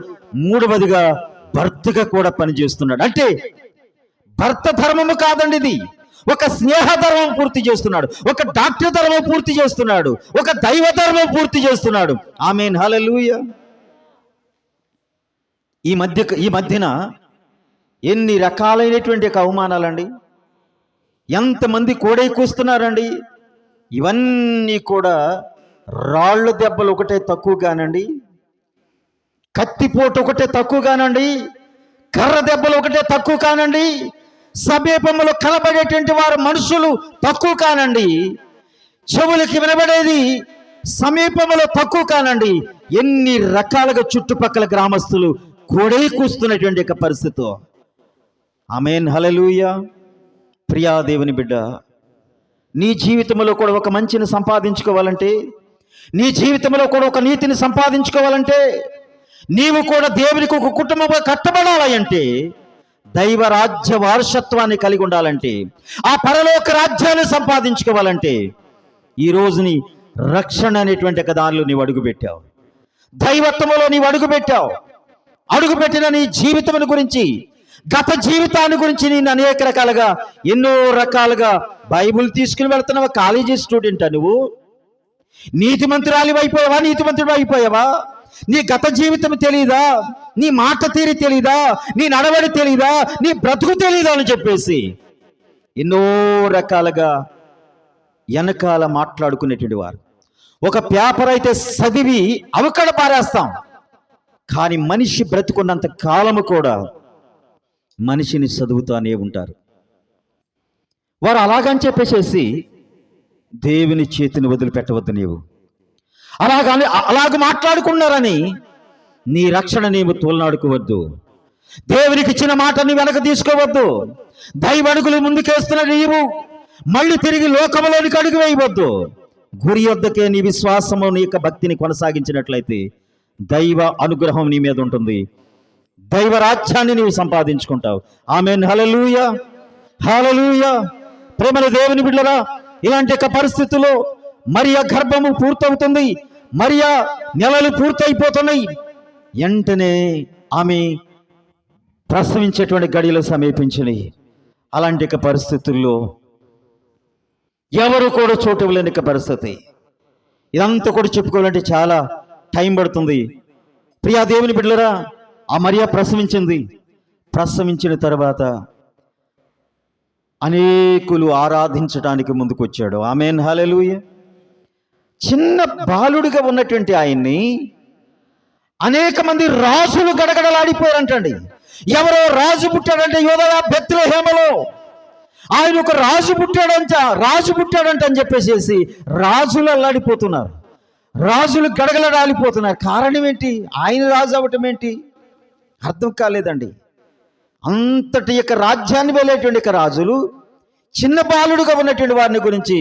C: మూడవదిగా భర్తగా కూడా పనిచేస్తున్నాడు. అంటే భర్త ధర్మము కాదండి ఇది, ఒక స్నేహ ధర్మం పూర్తి చేస్తున్నాడు, ఒక డాక్టర్ ధర్మం పూర్తి చేస్తున్నాడు, ఒక దైవ ధర్మం పూర్తి చేస్తున్నాడు. ఆమేన్, హల్లెలూయా. ఈ మధ్యన ఎన్ని రకాలైనటువంటి అవమానాలండి, ఎంతమంది కోడై కూస్తున్నారండి. ఇవన్నీ కూడా రాళ్ళు దెబ్బలు ఒకటే తక్కువ కానండి, కత్తిపోటు ఒకటే తక్కువ కానండి, కర్ర దెబ్బలు ఒకటే తక్కువ కానండి, సమీపంలో కనబడేటువంటి వారు మనుషులు తక్కువ కానండి, చెవులకి వినబడేది సమీపంలో తక్కువ కానండి. ఎన్ని రకాలుగా చుట్టుపక్కల గ్రామస్తులు కోడై కూస్తున్నటువంటి యొక్క పరిస్థితి. ఆమేన్, హల్లెలూయా. ప్రియా దేవుని బిడ్డ, నీ జీవితంలో కూడా ఒక మంచిని సంపాదించుకోవాలంటే, నీ జీవితంలో కూడా ఒక నీతిని సంపాదించుకోవాలంటే, నీవు కూడా దేవునికి ఒక కుటుంబంగా కట్టబడాలంటే, దైవ రాజ్య వారసత్వాన్ని కలిగి ఉండాలంటే, ఆ పరలోక రాజ్యాన్ని సంపాదించుకోవాలంటే ఈరోజు నీ రక్షణ అనేటువంటి ఒక దానిలో నీవు అడుగుపెట్టావు, దైవత్వంలో నీవు అడుగుపెట్టావు. అడుగుపెట్టిన నీ జీవితం గురించి, గత జీవితాన్ని గురించి నేను అనేక రకాలుగా ఎన్నో రకాలుగా బైబుల్ తీసుకుని వెళ్తున్నావా? కాలేజీ స్టూడెంటా నువ్వు? నీతిమంతురాలి అయిపోయావా? నీతిమంతుడు అయిపోయావా? నీ గత జీవితం తెలీదా? నీ మాట తీరి తెలీదా? నీ నడవడి తెలీదా? నీ బ్రతుకు తెలీదా అని చెప్పేసి ఎన్నో రకాలుగా వెనకాల మాట్లాడుకునేటువంటి వారు. ఒక పేపర్ అయితే చదివి అవకడ పారేస్తాం, కానీ మనిషి బ్రతుకున్నంత కాలము కూడా మనిషిని చదువుతానే ఉంటారు. వారు అలాగని చెప్పేసేసి దేవుని చేతిని వదిలిపెట్టవద్దు. నీవు అలాగ మాట్లాడుకున్నారని నీ రక్షణ నీవు తోలనాడుకోవద్దు. దేవునికి ఇచ్చిన మాటని వెనక తీసుకోవద్దు. దైవడుగులు ముందుకేస్తున్న నీవు మళ్ళీ తిరిగి లోకంలోనికి అడుగు వేయవద్దు. గురి వద్దకే నీ విశ్వాసము, నీ యొక్క భక్తిని కొనసాగించినట్లయితే దైవ అనుగ్రహం నీ మీద ఉంటుంది, దైవ రాజ్యాన్ని నీవు సంపాదించుకుంటావు. ఆమేన్, హల్లెలూయా, హల్లెలూయా. ప్రేమల దేవుని బిడ్డలారా, ఇలాంటి యొక్క పరిస్థితుల్లో మరియ గర్భము పూర్తవుతుంది, మరియ నెలలు పూర్తయిపోతున్నాయి. వెంటనే ఆమె ప్రసవించేటువంటి గడియలు సమీపించినాయి. అలాంటి యొక్క పరిస్థితుల్లో ఎవరు కూడా చోటు ఇవ్వలేని పరిస్థితి. ఇదంతా కూడా చెప్పుకోవాలంటే చాలా టైం పడుతుంది. ప్రియా దేవుని బిడ్డలారా, ఆ మరియ ప్రసవించింది. ప్రసవించిన తర్వాత అనేకులు ఆరాధించడానికి ముందుకు వచ్చాడు. ఆమేన్, హల్లెలూయా. చిన్న బాలుడిగా ఉన్నటువంటి ఆయన్ని అనేక మంది రాజులు గడగడలాడిపోయారంటండి. ఎవరో రాజు పుట్టాడంటే యోదయ బెత్లెహేములో ఆయన ఒక రాజు పుట్టాడంట అని చెప్పేసి రాజులు అల్లాడిపోతున్నారు, రాజులు గడగడలాడిపోతున్నారు. కారణం ఏంటి? ఆయన రాజు అవ్వటం ఏంటి? అర్థం కాలేదండి. అంతటి యొక్క రాజ్యాన్ని వెళ్ళేటువంటి యొక్క రాజులు చిన్న బాలుడుగా ఉన్నటువంటి వారిని గురించి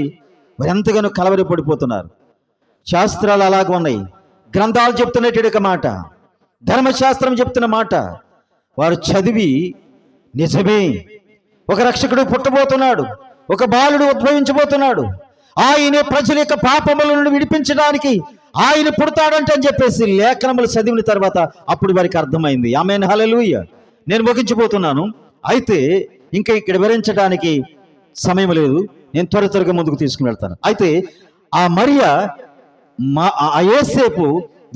C: మరి ఎంతగానో కలవరపడిపోతున్నారు. శాస్త్రాలు అలాగ ఉన్నాయి, గ్రంథాలు చెప్తున్నటువంటి ఒక మాట, ధర్మశాస్త్రం చెప్తున్న మాట వారు చదివి నిజమే, ఒక రక్షకుడు పుట్టబోతున్నాడు, ఒక బాలుడు ఉద్భవించబోతున్నాడు, ఆయనే ప్రజల యొక్క పాపముల నుండి విడిపించడానికి ఆయన పుడతాడంట అని చెప్పేసి లేఖనములు చదివిన తర్వాత అప్పుడు వారికి అర్థమైంది. ఆమేన్, హల్లెలూయా. నేను ముగించబోతున్నాను. అయితే ఇంకా ఇక్కడ వివరించడానికి సమయం లేదు, నేను త్వరగా ముందుకు తీసుకుని వెళ్తాను. అయితే ఆ మరియా ఆ యోసేపు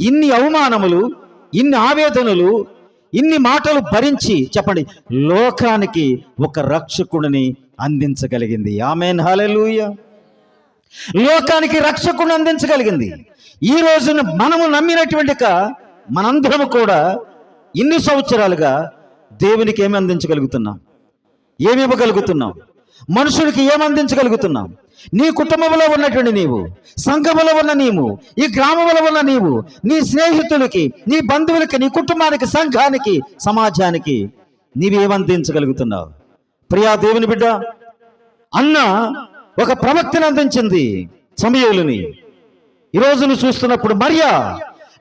C: ఇన్ని అవమానములు, ఇన్ని ఆవేదనలు, ఇన్ని మాటలు భరించి చెప్పండి లోకానికి ఒక రక్షకుడిని అందించగలిగింది. ఆమేన్, హల్లెలూయా. లోకానికి రక్షకుడిని అందించగలిగింది. ఈ రోజున మనము నమ్మినటువంటి మనందరము కూడా ఇన్ని సంవత్సరాలుగా దేవునికి ఏమి అందించగలుగుతున్నాం? ఏమి ఇవ్వగలుగుతున్నాం? మనుషులకి ఏమి అందించగలుగుతున్నాం? నీ కుటుంబంలో ఉన్నటువంటి నీవు, సంఘములో ఉన్న నీవు, ఈ గ్రామంలో ఉన్న నీవు, నీ స్నేహితులకి, నీ బంధువులకి, నీ కుటుంబానికి, సంఘానికి, సమాజానికి నీవేమందించగలుగుతున్నావు? ప్రియా దేవుని బిడ్డ, అన్న ఒక ప్రవక్తను అందించింది, సమూయేలుని. ఈరోజు నువ్వు చూస్తున్నప్పుడు మరియా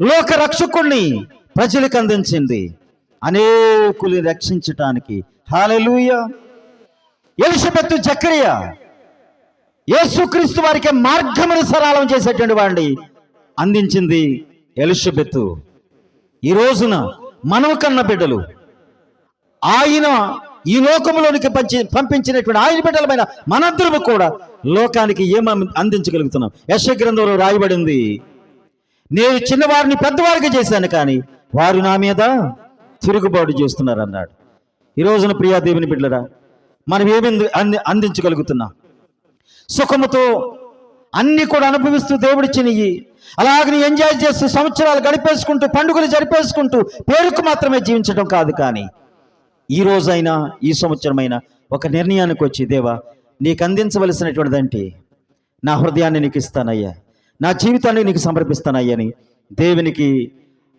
C: లోక రక్షకుణ్ణి ప్రజలకు అందించింది, అనేకుల్ని రక్షించటానికి. హల్లెలూయా. ఎలిషబెత్, జకరియా యేసుక్రీస్తు వారికి మార్గమును సరళం చేసేటువంటి వాడిని అందించింది ఎలిషబెత్. ఈ రోజున మనము కన్న బిడ్డలు, ఆయన ఈ లోకంలోనికి పంపించినటువంటి ఆయన బిడ్డలమైన మనందరము కూడా లోకానికి ఏమి అందించగలుగుతున్నాం? యెషయా గ్రంథంలో రాయబడింది, నేను చిన్నవారిని పెద్దవారికి చేశాను కానీ వారు నా మీద తిరుగుబాటు చేస్తున్నారు అన్నాడు. ఈ రోజున ప్రియా దేవుని బిడ్డలరా, మనం ఏమి అందించగలుగుతున్నాం? సుఖముతో అన్ని కూడా అనుభవిస్తూ దేవుడిచ్చినవి అలాగని ఎంజాయ్ చేస్తూ సంవత్సరాలు గడిపేసుకుంటూ పండుగలు జరిపేసుకుంటూ పేరుకు మాత్రమే జీవించడం కాదు, కానీ ఈ రోజైనా ఈ సంవత్సరమైనా ఒక నిర్ణయానికి వచ్చి, దేవా నీకు అందించవలసినటువంటిదంటే నా హృదయాన్ని నీకు ఇస్తానయ్యా, నా జీవితాన్ని నీకు సమర్పిస్తానయ్యా అని దేవునికి,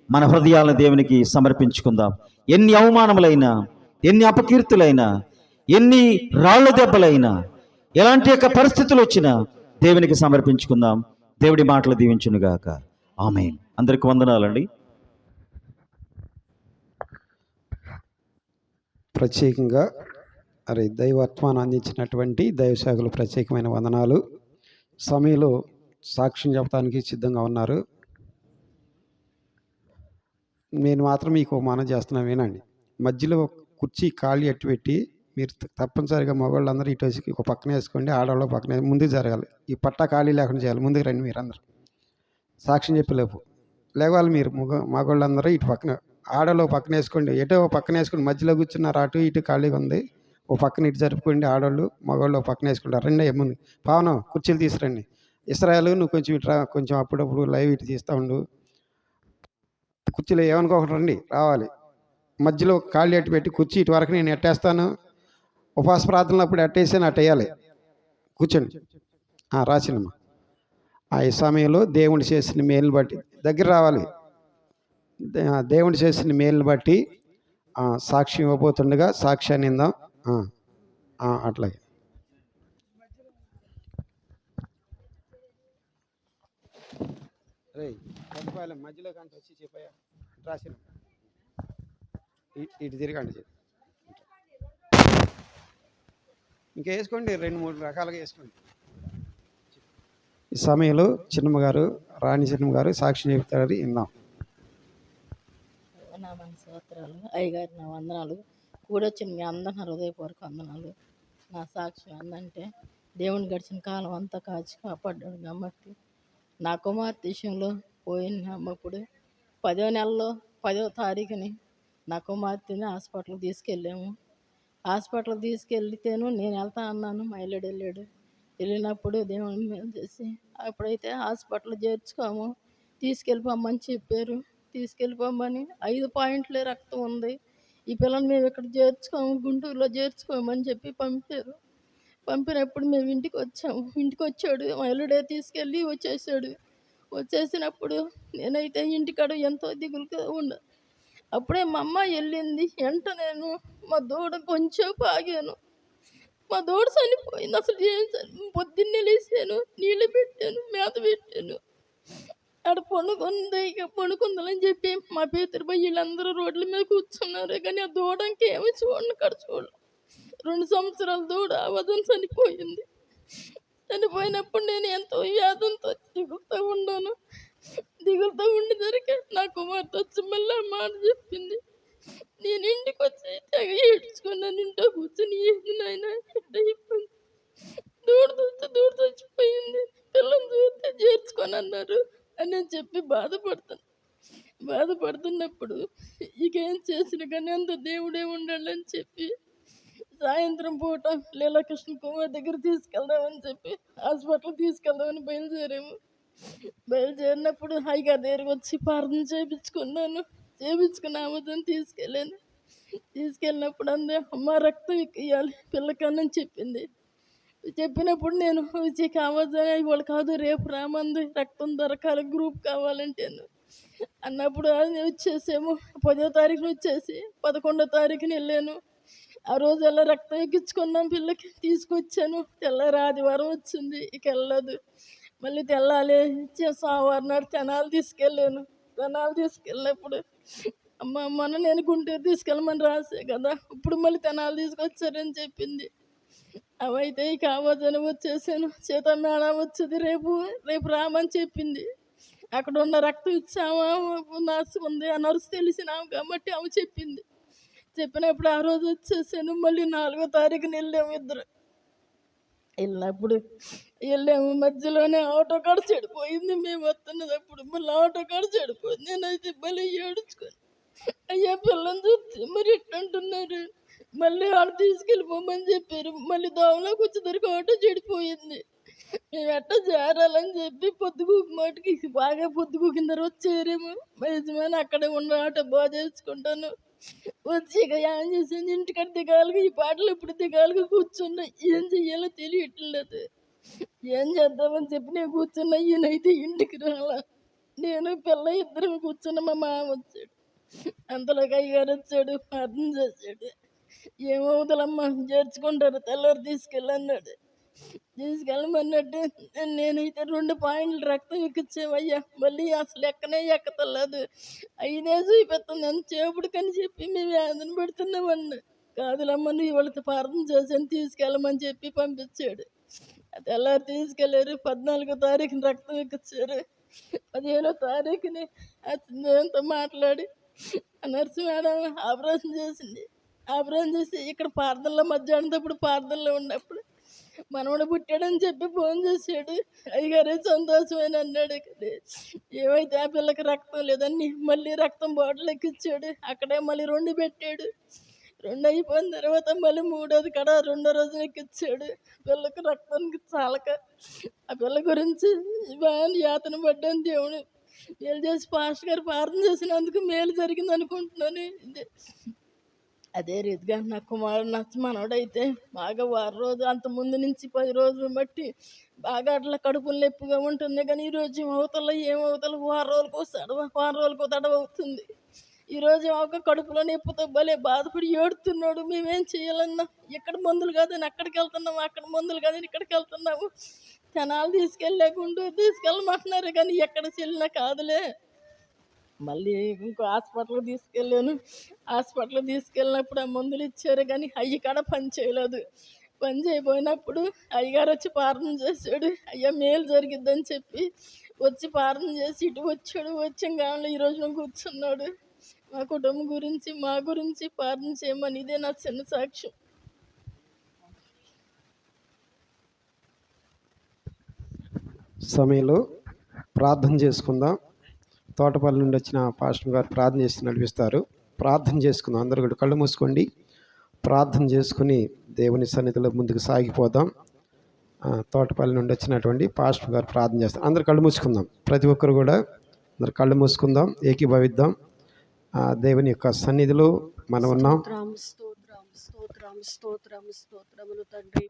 C: మన హృదయాలను దేవునికి సమర్పించుకుందాం. ఎన్ని అవమానములైనా, ఎన్ని అపకీర్తులైనా, ఎన్ని రాళ్ళ దెబ్బలైనా, ఎలాంటి యొక్క పరిస్థితులు వచ్చినా దేవునికి సమర్పించుకుందాం. దేవుడి మాటలు దీవించునుగాక. ఆమేన్. అందరికి వందనాలండి.
A: ప్రత్యేకంగా దైవత్వాన్ని అందించినటువంటి దైవశాఖలు ప్రత్యేకమైన వందనాలు. సమయంలో సాక్ష్యం చెప్పడానికి సిద్ధంగా ఉన్నారు. నేను మాత్రం మీకు మనం చేస్తున్నా వినండి. మధ్యలో కుర్చీ ఖాళీ అట్టు పెట్టి మీరు తప్పనిసరిగా మగవాళ్ళందరూ ఇటు వచ్చి ఒక పక్కన వేసుకోండి, ఆడవాళ్ళు పక్కన ముందుకు జరగాలి. ఈ పట్టా ఖాళీ లేకుండా చేయాలి. ముందుకు రండి మీరు అందరూ, సాక్ష్యం చెప్పలేపు లేవాలి. మీరు మగవాళ్ళందరూ ఇటు పక్కన, ఆడవాళ్ళు పక్కన వేసుకోండి, ఎటో పక్కన వేసుకోండి. మధ్యలో కూర్చున్నారు, అటు ఇటు ఖాళీగా ఉంది, ఓ పక్కన ఇటు జరుపుకోండి. ఆడవాళ్ళు మగవాళ్ళు పక్కన వేసుకుంటారు. రండి ముందు, పావనం కుర్చీలు తీసుకురండి. ఇస్రాయలు నువ్వు కొంచెం ఇటు రా, కొంచెం అప్పుడప్పుడు లైవ్ ఇటు తీస్తూ ఉండు. కుర్చీలో ఏమనుకోకుండా రండి, రావాలి. మధ్యలో ఖాళీ అట్టు పెట్టి కుర్చీ ఇటు వరకు నేను ఎట్టేస్తాను. ఉపవాస ప్రార్థనలు అప్పుడు ఎట్టేసాను అట్టు వేయాలి. కూర్చోండి. రాసినమ్మా. ఆ సమయంలో దేవుడు చేసిన మేలుని బట్టి దగ్గర రావాలి. దేవుడు చేసిన మేలుని బట్టి సాక్ష్యం ఇవ్వబోతుండగా సాక్ష్యాన్ని ఇందాం. అట్లాగే మధ్యలో కంటే వచ్చి చెప్పాయా రాసిన ఇటు తిరగండి. ఇంకా వేసుకోండి, 2-3 రకాలుగా వేసుకోండి. ఈ సమయంలో చిన్నమ్మ గారు, రాణి చిన్నమ్మ గారు సాక్ష్యం చెప్తారు, ఇందాం.
D: నా స్తోత్రాలు అయ్యగారు, నా వందనాలు. కూడొచ్చిన మీ అందరూ నా హృదయపూర్వక వందనాలు. నా సాక్ష్యం ఏంటంటే దేవుని గడిచిన కాలం అంతా కాచి కాపాడ్డాడు కాబట్టి నా కుమార్తె విషయంలో పోయిన అమ్మప్పుడు 10వ నెలలో 10వ తారీఖుని నా కుమార్తెని హాస్పిటల్కి తీసుకెళ్ళాము. హాస్పిటల్కి తీసుకెళ్తేను నేను వెళ్తా అన్నాను, మా ఇల్లుడు వెళ్ళాడు. వెళ్ళినప్పుడు దేవుని మీద చేసి అప్పుడైతే హాస్పిటల్ చేర్చుకోము, తీసుకెళ్ళిపోమని చెప్పారు. తీసుకెళ్ళిపోమని 5 పాయింట్లే రక్తం ఉంది, ఈ పిల్లని మేము ఇక్కడ చేర్చుకోము, గుంటూరులో చేర్చుకోమని చెప్పి పంపారు. పంపినప్పుడు మేము ఇంటికి వచ్చాము. ఇంటికి వచ్చాడు మా అల్లుడే తీసుకెళ్ళి వచ్చేసాడు. వచ్చేసినప్పుడు నేనైతే ఇంటికాడ ఎంతో దిగులుగా ఉన్నా. అప్పుడే మా అమ్మ వెళ్ళింది. నేను మా దూడ కొంచెంసేపు ఆగాను. మా దూడ చనిపోయింది. అసలు పొద్దున్నే లేచాను, నీళ్ళు పెట్టాను, మేత పెట్టాను. ఆడ పండుకుంది. ఇక పండుకుందని చెప్పి మా పేతురు పోయి వీళ్ళందరూ రోడ్ల మీద కూర్చున్నారు. కానీ ఆ దూడ ఇంకేమీ చూడలేదు. 2 సంవత్సరాల దూడ వదన చనిపోయింది. చనిపోయినప్పుడు నేను ఎంతో వ్యాధంతో దిగులుతో ఉన్నాను. దిగులుతో ఉండేసరికి నా కుమార్తె వచ్చి మళ్ళీ ఆ మాట చెప్పింది. నేను ఇంటికి వచ్చి తెగ ఏడ్చుకున్నాను. ఇంట్లో కూర్చొని ఏంది నాయన ఎట్ట అయిపోయింది, దూడ చచ్చిపోయింది, పిల్లల్ని చూస్తే చేర్చుకొని అన్నారు అని చెప్పి బాధపడుతున్నప్పుడు ఇక ఏం చేసిన కానీ అంత దేవుడే ఉండాలని చెప్పి సాయంత్రం పూట లీలాకృష్ణ కుమార్ దగ్గర తీసుకెళ్దామని చెప్పి హాస్పిటల్ తీసుకెళ్దామని బయలుదేరినప్పుడు హైగారి దగ్గరికి వచ్చి ప్రార్థన చేయించుకున్న ఆమెతోని తీసుకెళ్ళినప్పుడు అందే అమ్మ రక్తం ఇవ్వాలి పిల్లకన్నని చెప్పింది. చెప్పినప్పుడు నేను వచ్చి కావద్దని ఇవాళ కాదు రేపు రామంది, రక్తం దొరకాలి, గ్రూప్ కావాలంటే అన్నప్పుడు అది వచ్చేసేమో 10వ తారీఖున వచ్చేసి 11వ తారీఖున వెళ్ళాను. ఆ రోజు అలా రక్తం ఎక్కించుకున్నాం, పిల్లకి తీసుకొచ్చాను. తెల్లారి ఆదివారం వచ్చింది, ఇక వెళ్ళదు. మళ్ళీ తెల్లాలి సోమవారం నాడు తెనాలి తీసుకెళ్ళినప్పుడు మొన్న నేను గుంటూరు తీసుకెళ్ళమని రాసే కదా, ఇప్పుడు మళ్ళీ తెనాలి తీసుకొచ్చారని చెప్పింది. అవైతే ఇక కావద్దని వచ్చేసాను. సీత మేడం వచ్చేది రేపు రామని చెప్పింది. అక్కడ ఉన్న రక్తం ఇచ్చామా నర్సు ఉంది, ఆ నర్సు తెలిసినాము కాబట్టి ఆమె చెప్పింది. చెప్పినప్పుడు ఆ రోజు వచ్చేసాను. మళ్ళీ 4వ తారీఖున వెళ్ళాము ఇద్దరు. వెళ్ళాము మధ్యలోనే ఆటో కాడ చెడిపోయింది. మేము వస్తున్నప్పుడు మళ్ళీ ఆటో కాడ చెడిపోయింది. నేనైతే మళ్ళీ ఏడుచుకొని అయ్యా పిల్లని చూస్తే మరి ఎట్టంటున్నారు, మళ్ళీ వాళ్ళు తీసుకెళ్ళిపోమని చెప్పారు. మళ్ళీ దోమలోకి వచ్చేసరికి ఆటో చెడిపోయింది. మేము ఎట్ట చేరాలని చెప్పి మాటికి బాగా పొద్దుగూకిన తర్వాత చేరేమో. మా యజమాని అక్కడే ఉన్న ఆటో బాగా చేసుకుంటాను. వచ్చి ఇక ఏం చేసింది, ఇంటికాడ దిగాలుగా ఈ పాటలు ఇప్పుడు దిగాలుగా కూర్చున్నా. ఏం చెయ్యాలో తెలియట్లేదు. ఏం చేద్దామని చెప్పి నేను కూర్చున్నా. ఈయనైతే ఇంటికి రాలా. నేను పిల్ల ఇద్దరం కూర్చున్నా. మా మామ వచ్చాడు. అంతలోకి అయ్యగారు వచ్చాడు, ప్రార్థన చేశాడు. ఏమవుతుందమ్మా చేర్చుకుంటారు, తెల్లారి తీసుకెళ్ళన్నాడు. తీసుకెళ్ళమన్నట్టు నేనైతే 2 పాయింట్లు రక్తం ఎక్కించేవయ్యా. మళ్ళీ అసలు ఎక్కతలేదు, 5 చూపిస్తుంది ఎంత చేపుడు కని చెప్పి మేము వేదన పెడుతున్నామన్నా. కాదులమ్మ నువ్వు వాళ్ళతో ప్రార్థన చేసాను తీసుకెళ్ళమని చెప్పి పంపించాడు. తెల్లారి తీసుకెళ్ళారు. 14వ తారీఖున రక్తం ఎక్కించారు. 15వ తారీఖుని దేవునితో మాట్లాడి నర్సు మేడం ఆపరేషన్ చేసింది. ఆపరేషన్ చేసి ఇక్కడ ప్రార్థనలో మధ్యాహ్నం ప్రార్థనలో ఉన్నప్పుడు మనవడు పుట్టాడని చెప్పి ఫోన్ చేశాడు. అయ్యగారే సంతోషమైన అన్నాడు. ఏమైతే ఆ పిల్లకి రక్తం లేదని మళ్ళీ రక్తం బాటిల్ ఎక్కించాడు. అక్కడే మళ్ళీ 2 పెట్టాడు. 2 అయిపోయిన తర్వాత మళ్ళీ 3వది కాడ 2వ రోజున ఎక్కించాడు. పిల్లకి రక్తానికి చాలక ఆ పిల్ల గురించి బాగా యాతన పడ్డాను. దేవుడు మేలు చేసి పాస్టర్ గారు ప్రార్థన చేసినందుకు మేలు జరిగింది అనుకుంటున్నాను. అదే రీతిగా నా కుమారుడు మనవడైతే బాగా 6 రోజు అంత ముందు నుంచి 10 రోజులు బట్టి బాగా అట్లా కడుపులు నొప్పిగా ఉంటుంది. కానీ ఈరోజు ఏమవుతలో 6 రోజులకు తడవ అవుతుంది. ఈరోజు ఒక కడుపులో నొప్పితో భలే బాధపడి ఏడుతున్నాడు. మేమేం చేయాలన్నా ఇక్కడ మందులు కాదని అక్కడికి వెళ్తున్నాము, అక్కడ మందులు కాదని ఇక్కడికి వెళ్తున్నాము. తెనాలు తీసుకెళ్ళమంటున్నారు కానీ ఎక్కడ చెల్లినా కాదులే. మళ్ళీ ఇంకో హాస్పిటల్కి తీసుకెళ్ళినప్పుడు ఆ మందులు ఇచ్చారు కానీ అయ్యి కాడ పని చేయలేదు. పని చేయబోయినప్పుడు అయ్యగారు వచ్చి ప్రార్థన చేశాడు. అయ్యా మేలు జరిగిద్దని చెప్పి వచ్చి ప్రార్థన చేసి ఇటు వచ్చాడు. వచ్చిన కాలంలో ఈరోజు కూర్చున్నాడు. మా కుటుంబం గురించి మా గురించి ప్రార్థన చేయమని ఇదే నా చిన్న సాక్ష్యం.
A: సమయంలో ప్రార్థన చేసుకుందాం. తోటపల్లి నుండి వచ్చిన పాస్టర్ గారు ప్రార్థన చేసి నడిపిస్తారు. ప్రార్థన చేసుకుందాం. అందరూ కూడా కళ్ళు మూసుకోండి. ప్రార్థన చేసుకుని దేవుని సన్నిధిలో ముందుకు సాగిపోదాం. తోటపల్లి నుండి వచ్చినటువంటి పాస్టర్ గారు ప్రార్థన చేస్తారు. అందరు కళ్ళు మూసుకుందాం. ప్రతి ఒక్కరు కూడా అందరు కళ్ళు మూసుకుందాం, ఏకీభవిద్దాం. దేవుని యొక్క సన్నిధిలో మనం ఉన్నాం.
E: స్తోత్రములు తండ్రి.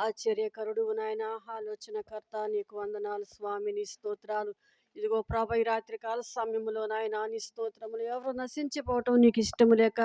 E: ఆశ్చర్యకరుడు నాయన, ఆలోచనకర్త, నీకు వందనాలు స్వామి, నీ స్తోత్రాలు. ఇదిగో ప్రభు, ఈ రాత్రి కాల సమయంలో నాయన నీ స్తోత్రములు. ఎవరు నశించిపోవటం నీకు ఇష్టము లేక,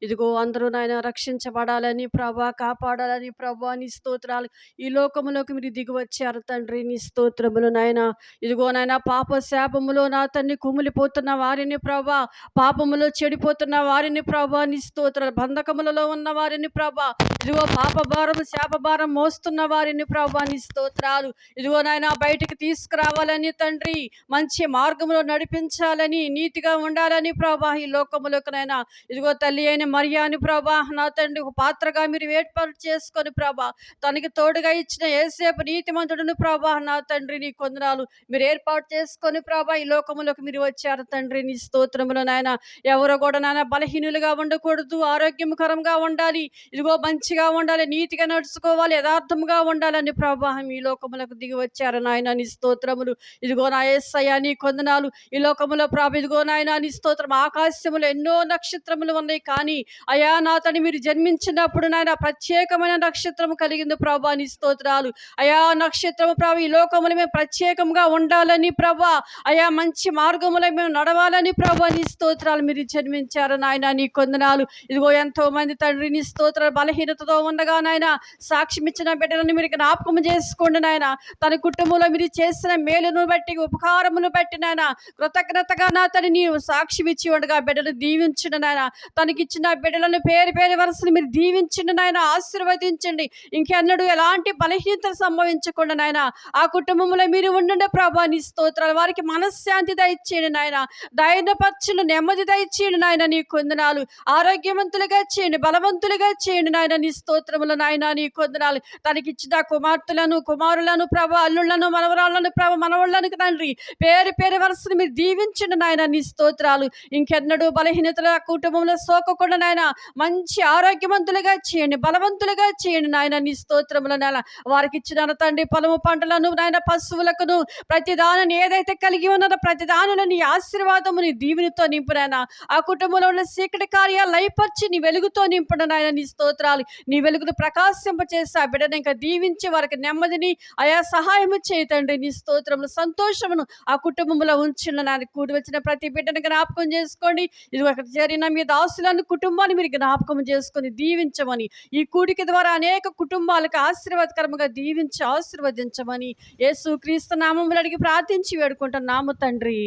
E: ఇదిగో అందరూ నాయన రక్షించబడాలని ప్రభా, కాపాడాలని ప్రభా, నీ స్తోత్రాలు. ఈ లోకములోకి మీరు దిగి వచ్చారు తండ్రి, నీ స్తోత్రములు నాయన. ఇదిగో నాయన, పాప శాపములో నా తండ్రి కుమిలిపోతున్న వారిని ప్రభా, పాపములో చెడిపోతున్న వారిని ప్రభా, నీ స్తోత్రాలు. బంధకములలో ఉన్న వారిని ప్రభా, ఇదిగో పాప భారం శాప భారం మోస్తున్న వారిని ప్రభా, నీ స్తోత్రాలు. ఇదిగో నాయన, బయటికి తీసుకురావాలని తండ్రి, మంచి మార్గంలో నడిపించాలని, నీతిగా ఉండాలని ప్రభా, ఈ లోకములకు నాయన ఇదిగో తల్లి అయిన మరియాని ప్రభా, నా తండ్రి ఒక పాత్రగా మీరు ఏర్పాటు చేసుకొని ప్రభా, తనకి తోడుగా ఇచ్చిన యేసేపు నీతిమంతుడును ప్రభా, నా తండ్రి నీ కొందనాలు. మీరు ఏర్పాటు చేసుకొని ప్రభా, ఈ లోకములకు మీరు వచ్చారు తండ్రి, నీ స్తోత్రములు నాయన. ఎవరో కూడా నాయన బలహీనులుగా ఉండకూడదు, ఆరోగ్యకరంగా ఉండాలి, ఇదిగో మంచిగా ఉండాలి, నీతిగా నడుచుకోవాలి, యథార్థముగా ఉండాలని ప్రభా, ఈ లోకములకు దిగి వచ్చారు నాయన, నీ స్తోత్రములు. ఇదిగో నా యేసయ్య నీ కొందనాలు. ఈ లోకములో ప్రభు, ఇదిగో నాయన నీ స్తోత్రం. ఆకాశములో ఎన్నో నక్షత్రములు ఉన్నాయి, కానీ అయా నా తండ్రి మీరు జన్మించినప్పుడు నాయన ప్రత్యేకమైన నక్షత్రం కలిగింది ప్రభా, నీ స్తోత్రాలు. అయా నక్షత్రము ప్రభు, ఈ లోకములు మేము ప్రత్యేకంగా ఉండాలని ప్రభా, అయా మంచి మార్గములో మేము నడవాలని ప్రభా, నీ స్తోత్రాలు. మీరు జన్మించారు నాయన, నీ కొందనాలు. ఇదిగో ఎంతో మంది తండ్రి నీ స్తోత్రాలు బలహీనతతో ఉండగా నాయన సాక్ష్యం ఇచ్చిన బిడ్డలను మీరు జ్ఞాపకం చేసుకోండి నాయన. తన కుటుంబంలో మీరు చేసిన మేలును బట్టి, ఉపకారమును బట్టి నాయన కృతజ్ఞతగా నా తను నీవు సాక్ష్యం ఇచ్చి ఉండగా బిడ్డలు దీవించండి నాయన. తనకిచ్చిన బిడ్డలను పేరు పేరు వరుసలు మీరు దీవించండి నాయన, ఆశీర్వదించండి. ఇంకెన్నడూ ఎలాంటి బలహీనత సంభవించకుండా నాయన ఆ కుటుంబంలో మీరు ఉండండి ప్రభా, నీ స్తోత్రాలు. వారికి మనశ్శాంతి దయచేయండి నాయన, ధైర్యపరచును, నెమ్మది దయచేయండి నాయన, నీ కొందనాలు. ఆరోగ్యవంతులుగా చేయండి, బలవంతులుగా చేయండి నాయన, నీ స్తోత్రములు నాయన, నీ కొందనాలు. తనకిచ్చిన కుమార్తెలను కుమారులను ప్రభా, అల్లుళ్లను మనవరాళ్లను ప్రభా, మనవాళ్ళను తండ్రి పేరు పేరు వరుసను మీరు దీవించండి నాయన, నీ స్తోత్రాలు. ఇంకెన్నడూ బలహీనతల కుటుంబంలో సోకకుండా నాయన మంచి ఆరోగ్యవంతులుగా చేయండి, బలవంతులుగా చేయండి నాయన, నీ స్తోత్రముల నెల. వారికి ఇచ్చిన తండ్రి పొలము పంటలను నాయన, పశువులకును ప్రతిదానాన్ని ఏదైతే కలిగి ఉన్నదో ప్రతిదానులను నీ ఆశీర్వాదము నీ దీవెనితో నింపునైనా. ఆ కుటుంబంలో ఉన్న చీకటి కార్యాలు లయపరిచి నీ వెలుగుతో నింపున నాయన, నీ స్తోత్రాలు. నీ వెలుగును ప్రకాశింప చేసి ఆ బిడ్డను ఇంకా దీవించి వారికి నెమ్మదిని అయా సహాయము చేయతండి, నీ స్తోత్రములు. సంతోషమును ఆ కుటుంబంలో ఉంచిన నాయన. కూడి వచ్చిన ప్రతి బిడ్డను జ్ఞాపకం చేసుకోండి. ఇది ఒక చేరిన మీ దాసులను కుటుంబాన్ని మీరు జ్ఞాపకం చేసుకొని దీవించమని, ఈ కూడిక ద్వారా అనేక కుటుంబాలకు ఆశీర్వాదకరంగా దీవించి ఆశీర్వదించమని యేసు క్రీస్తు నామములో అడిగి ప్రార్థించి వేడుకుంటున్నాము తండ్రి,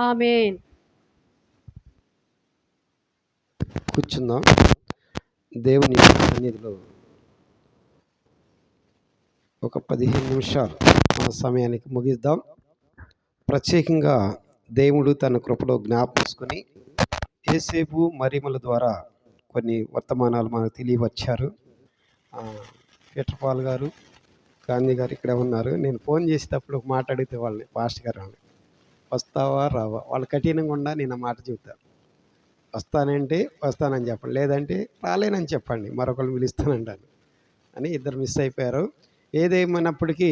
E: ఆమేన్.
A: కూర్చుందాం. దేవుని సన్నిధిలో ఒక 15 నిమిషాలు మన సమయానికి ముగిద్దాం. ప్రత్యేకంగా దేవుడు తన కృపలో జ్ఞాపించుకొని యేసేపు మరియమ్మల ద్వారా కొన్ని వర్తమానాలు మనకు తెలియవచ్చారు. పీటర్ పాల్ గారు, గాంధీ గారు ఇక్కడే ఉన్నారు. నేను ఫోన్ చేసేటప్పుడు ఒక మాట అడిగితే వాళ్ళని, పాస్టర్ గారు వస్తావా రావా, వాళ్ళు కఠినంగా ఉండా నేను ఆ మాట చెబుతాను. వస్తానంటే వస్తానని చెప్పండి, లేదంటే రాలేనని చెప్పండి, మరొకరు పిలుస్తానంటాను అని. ఇద్దరు మిస్ అయిపోయారు. ఏదేమైనప్పటికీ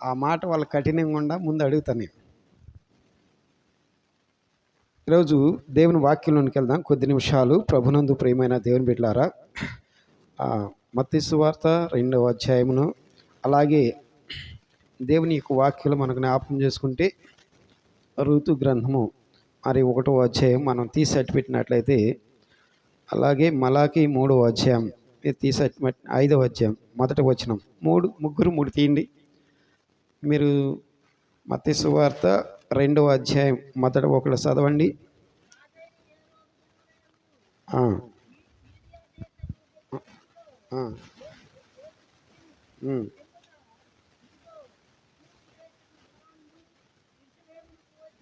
A: ఆ మాట వాళ్ళు కఠినంగా ఉండా ముందు అడుగుతాను నేను. ఈరోజు దేవుని వాక్యంలోనికి వెళ్దాం కొద్ది నిమిషాలు. ప్రభునందు ప్రియమైన దేవుని బిడ్డలారా, మత్తయి సువార్త 2వ అధ్యాయమును, అలాగే దేవుని యొక్క వాక్యాలు మనం జ్ఞాపకం చేసుకుంటే ఋతు గ్రంథము మరి 1వ అధ్యాయం మనం తీసి పెట్టినట్లయితే, అలాగే మలాకి 3వ అధ్యాయం తీసి 5వ అధ్యాయం 1వ వచనం, ముగ్గురు తీయండి. మీరు మత్తయి సువార్త 2వ అధ్యాయం 1 చదవండి. ఆ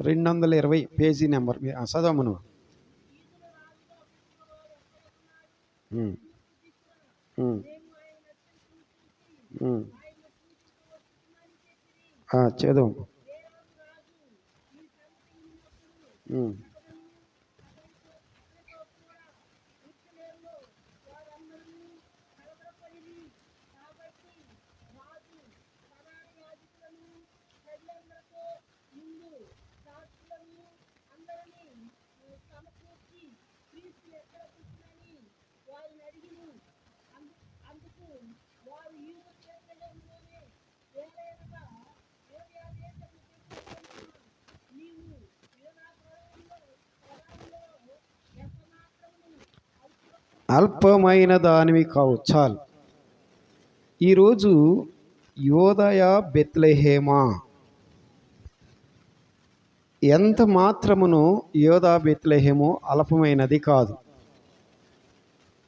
A: 220 పేజీ నెంబర్ చదవమను. చదవం. అల్పమైన దానివి కావు. చాలు. ఈరోజు యోదయ బెత్లెహేమా, ఎంత మాత్రమును యోదా బెత్లెహేము అల్పమైనది కాదు.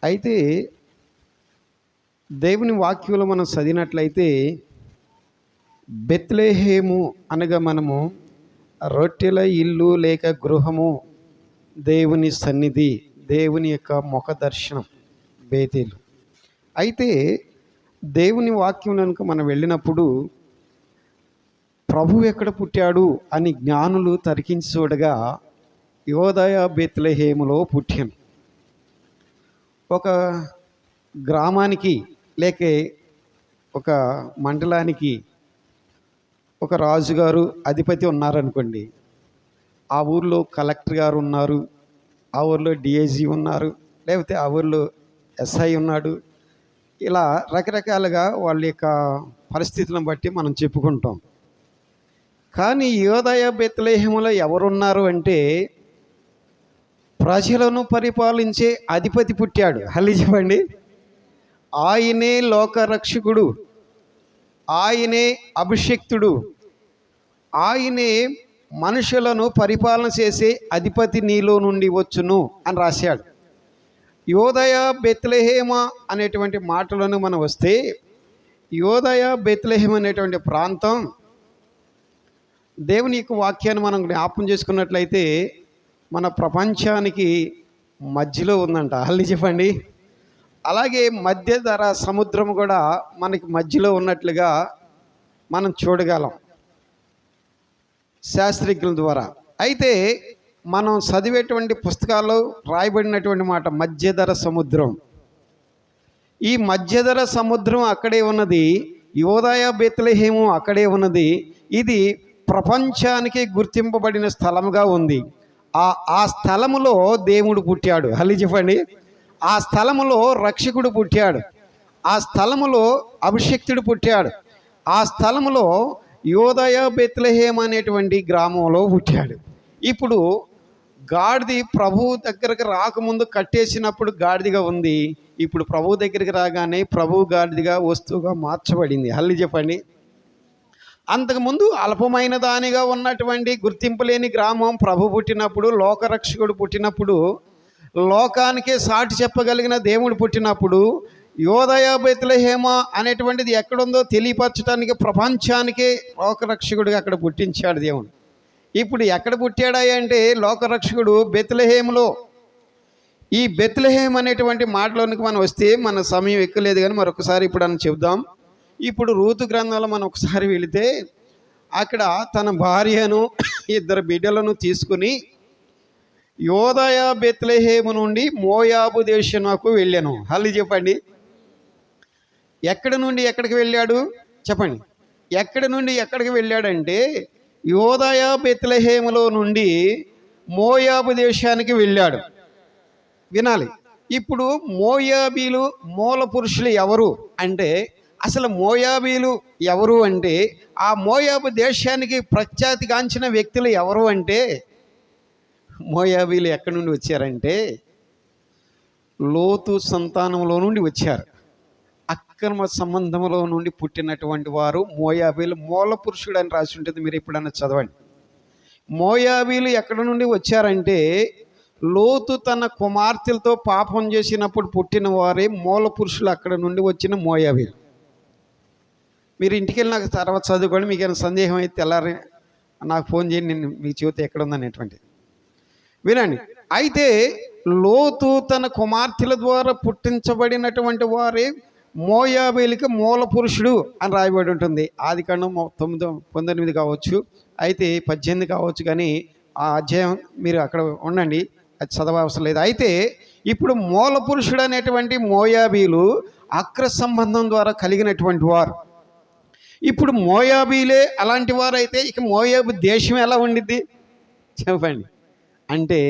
A: అయితే దేవుని వాక్యంలో మనం చదివినట్లయితే బెత్లెహేము అనగా మనము రొట్టెల ఇల్లు లేక గృహము, దేవుని సన్నిధి, దేవుని యొక్క ముఖ దర్శనం బేతేలు. అయితే దేవుని వాక్యం కనుక మనం వెళ్ళినప్పుడు ప్రభువు ఎక్కడ పుట్టాడు అని జ్ఞానులు తరికించి చూడగా యోదయ బెత్లెహేములో పుట్టాను. ఒక గ్రామానికి లేక ఒక మండలానికి ఒక రాజుగారు అధిపతి ఉన్నారనుకోండి. ఆ ఊర్లో కలెక్టర్ గారు ఉన్నారు, ఆ ఊర్లో డిఐజీ ఉన్నారు, లేకపోతే ఆ ఊర్లో ఎస్ఐ ఉన్నాడు. ఇలా రకరకాలుగా వాళ్ళ యొక్క పరిస్థితులను బట్టి మనం చెప్పుకుంటాం. కానీ యోదయ బెత్లెహేములో ఎవరున్నారు అంటే ప్రజలను పరిపాలించే అధిపతి పుట్టాడు. హల్లి చెప్పండి. ఆయనే లోకరక్షకుడు, ఆయనే అభిషిక్తుడు, ఆయనే మనుషులను పరిపాలన చేసే అధిపతి నీలో నుండి వచ్చును అని రాశాడు. యోదయ బెత్లెహేమ అనేటువంటి మాటలను మనం వస్తే, యోదయ బెత్లెహేమ అనేటువంటి ప్రాంతం దేవుని యొక్క వాక్యాన్ని మనం జ్ఞాపకం చేసుకున్నట్లయితే మన ప్రపంచానికి మధ్యలో ఉందంట. హల్లి చెప్పండి. అలాగే మధ్యధర సముద్రం కూడా మనకి మధ్యలో ఉన్నట్లుగా మనం చూడగలం శాస్త్రజ్ఞుల ద్వారా. అయితే మనం చదివేటువంటి పుస్తకాల్లో రాయబడినటువంటి మాట మధ్యధర సముద్రం. ఈ మధ్యధర సముద్రం అక్కడే ఉన్నది, యోదయ బెత్లెహేము అక్కడే ఉన్నది. ఇది ప్రపంచానికి గుర్తింపబడిన స్థలముగా ఉంది. ఆ స్థలములో దేవుడు పుట్టాడు. హల్లి చెప్పండి. ఆ స్థలములో రక్షకుడు పుట్టాడు, ఆ స్థలములో అభిషిక్తుడు పుట్టాడు, ఆ స్థలములో యోదయ బెత్లెహేము అనేటువంటి గ్రామంలో పుట్టాడు. ఇప్పుడు గాడిది ప్రభు దగ్గరకు రాకముందు కట్టేసినప్పుడు గాడిదిగా ఉంది. ఇప్పుడు ప్రభు దగ్గరికి రాగానే ప్రభు గాడిదిగా వస్తువుగా మార్చబడింది. హల్లి చెప్పండి. అంతకుముందు అల్పమైన దానిగా ఉన్నటువంటి గుర్తింపు లేని గ్రామం ప్రభు పుట్టినప్పుడు, లోకరక్షకుడు పుట్టినప్పుడు, లోకానికే సాటి చెప్పగలిగిన దేవుడు పుట్టినప్పుడు, యోదయ బెత్లెహేమ అనేటువంటిది ఎక్కడుందో తెలియపరచడానికి ప్రపంచానికే లోకరక్షకుడిగా అక్కడ పుట్టించాడు దేవుడు. ఇప్పుడు ఎక్కడ పుట్టాడా అంటే లోకరక్షకుడు బెత్లెహేములో. ఈ బెత్లెహేమ్ అనేటువంటి మాటలోనికి మనం వస్తే మన సమయం ఎక్కలేదు, కానీ మరొకసారి ఇప్పుడు అని చెబుదాం. ఇప్పుడు రూతు గ్రంథంలో మనం ఒకసారి వెళితే అక్కడ తన భార్యను 2 బిడ్డలను తీసుకుని యోదయ బెత్లెహేము నుండి మోయాబు దేశమునకు వెళ్ళాను. హల్లి చెప్పండి. ఎక్కడి నుండి ఎక్కడికి వెళ్ళాడు చెప్పండి. ఎక్కడి నుండి ఎక్కడికి వెళ్ళాడంటే యోదయ బెత్లెహేములో నుండి మోయాబు దేశానికి వెళ్ళాడు. వినాలి. ఇప్పుడు మోయాబీలు మూల పురుషులు ఎవరు అంటే, అసలు మోయాబీలు ఎవరు అంటే, ఆ మోయాబు దేశానికి ప్రఖ్యాతిగాంచిన వ్యక్తులు ఎవరు అంటే, మోయాబీలు ఎక్కడి నుండి వచ్చారంటే లోతు సంతానంలో నుండి వచ్చారు. అక్రమ సంబంధంలో నుండి పుట్టినటువంటి వారు మోయాబీలు. మూల పురుషుడు అని రాసి ఉంటుంది, మీరు ఎప్పుడన్నా చదవండి. మోయాబీలు ఎక్కడి నుండి వచ్చారంటే లోతు తన కుమార్తెలతో పాపం చేసినప్పుడు పుట్టిన వారే మూల పురుషులు. అక్కడ నుండి వచ్చిన మోయాబీలు. మీరు ఇంటికి వెళ్ళి నాకు తర్వాత చదువుకోండి. మీకు ఏమైనా సందేహం అయితే తెల్లారి నాకు ఫోన్ చేయండి, నేను మీకు చెబితే ఎక్కడ ఉందనేటువంటి వినండి. అయితే లోతు తన కుమార్తెల ద్వారా పుట్టించబడినటువంటి వారే మోయాబీలకి మూల పురుషుడు అని రాయబడి ఉంటుంది. ఆదికాండం 19 కావచ్చు, అయితే 18 కావచ్చు, కానీ ఆ అధ్యాయం మీరు అక్కడ ఉండండి, అది చదవవసరం లేదు. అయితే ఇప్పుడు మూల పురుషుడు అనేటువంటి మోయాబీలు అక్ర సంబంధం ద్వారా కలిగినటువంటి వారు. ఇప్పుడు మోయాబీలే అలాంటి వారు అయితే ఇక మోయాబు దేశం ఎలా ఉండిద్ది చెప్పండి. అంటే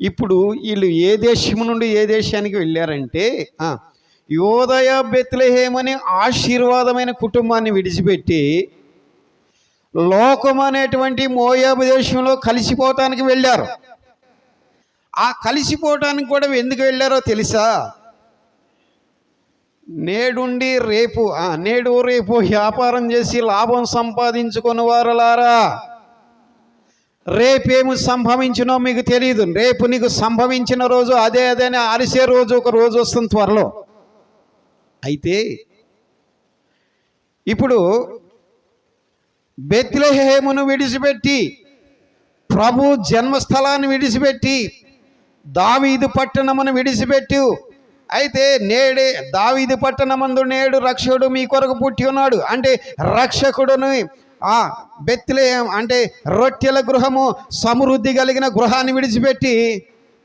A: ఇప్పుడు వీళ్ళు ఏ దేశం నుండి ఏ దేశానికి వెళ్ళారంటే యోదయ బెత్లెహేము అనే ఆశీర్వాదమైన కుటుంబాన్ని విడిచిపెట్టి లోకం అనేటువంటి మోయాబు దేశంలో కలిసిపోవటానికి వెళ్ళారు. ఆ కలిసిపోవటానికి కూడా ఎందుకు వెళ్ళారో తెలుసా? నేడుండి రేపు నేడు రేపు వ్యాపారం చేసి లాభం సంపాదించుకుని వారలారా, రేపేమి సంభవించినో మీకు తెలియదు. రేపు నీకు సంభవించిన రోజు అదే అని అరిసే రోజు ఒక రోజు వస్తుంది త్వరలో. అయితే ఇప్పుడు బెత్లెహేమును విడిచిపెట్టి, ప్రభు జన్మస్థలాన్ని విడిచిపెట్టి, దావీదు పట్టణమును విడిచిపెట్టి, అయితే నేడే దావీదు పట్టణమందు నేడు రక్షకుడు మీ కొరకు పుట్టి ఉన్నాడు అంటే రక్షకుడుని బెత్లెహేము అంటే రొట్టెల గృహము, సమృద్ధి కలిగిన గృహాన్ని విడిచిపెట్టి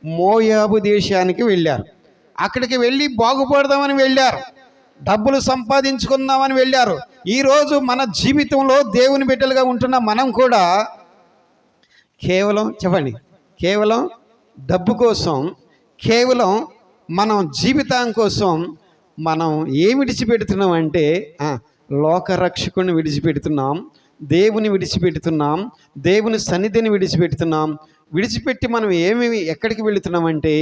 A: మోయాబు దేశానికి వెళ్ళారు. అక్కడికి వెళ్ళి బాగుపడదామని వెళ్ళారు, డబ్బులు సంపాదించుకుందామని వెళ్ళారు. ఈరోజు మన జీవితంలో దేవుని బిడ్డలుగా ఉంటున్న మనం కూడా కేవలం డబ్బు కోసం, కేవలం మనం జీవితం కోసం మనం ఏమి విడిచిపెడుతున్నాం అంటే లోకరక్షకుని విడిచిపెడుతున్నాం, దేవుని విడిచిపెడుతున్నాం, దేవుని సన్నిధిని విడిచిపెడుతున్నాం. విడిచిపెట్టి మనం ఎక్కడికి వెళుతున్నామంటే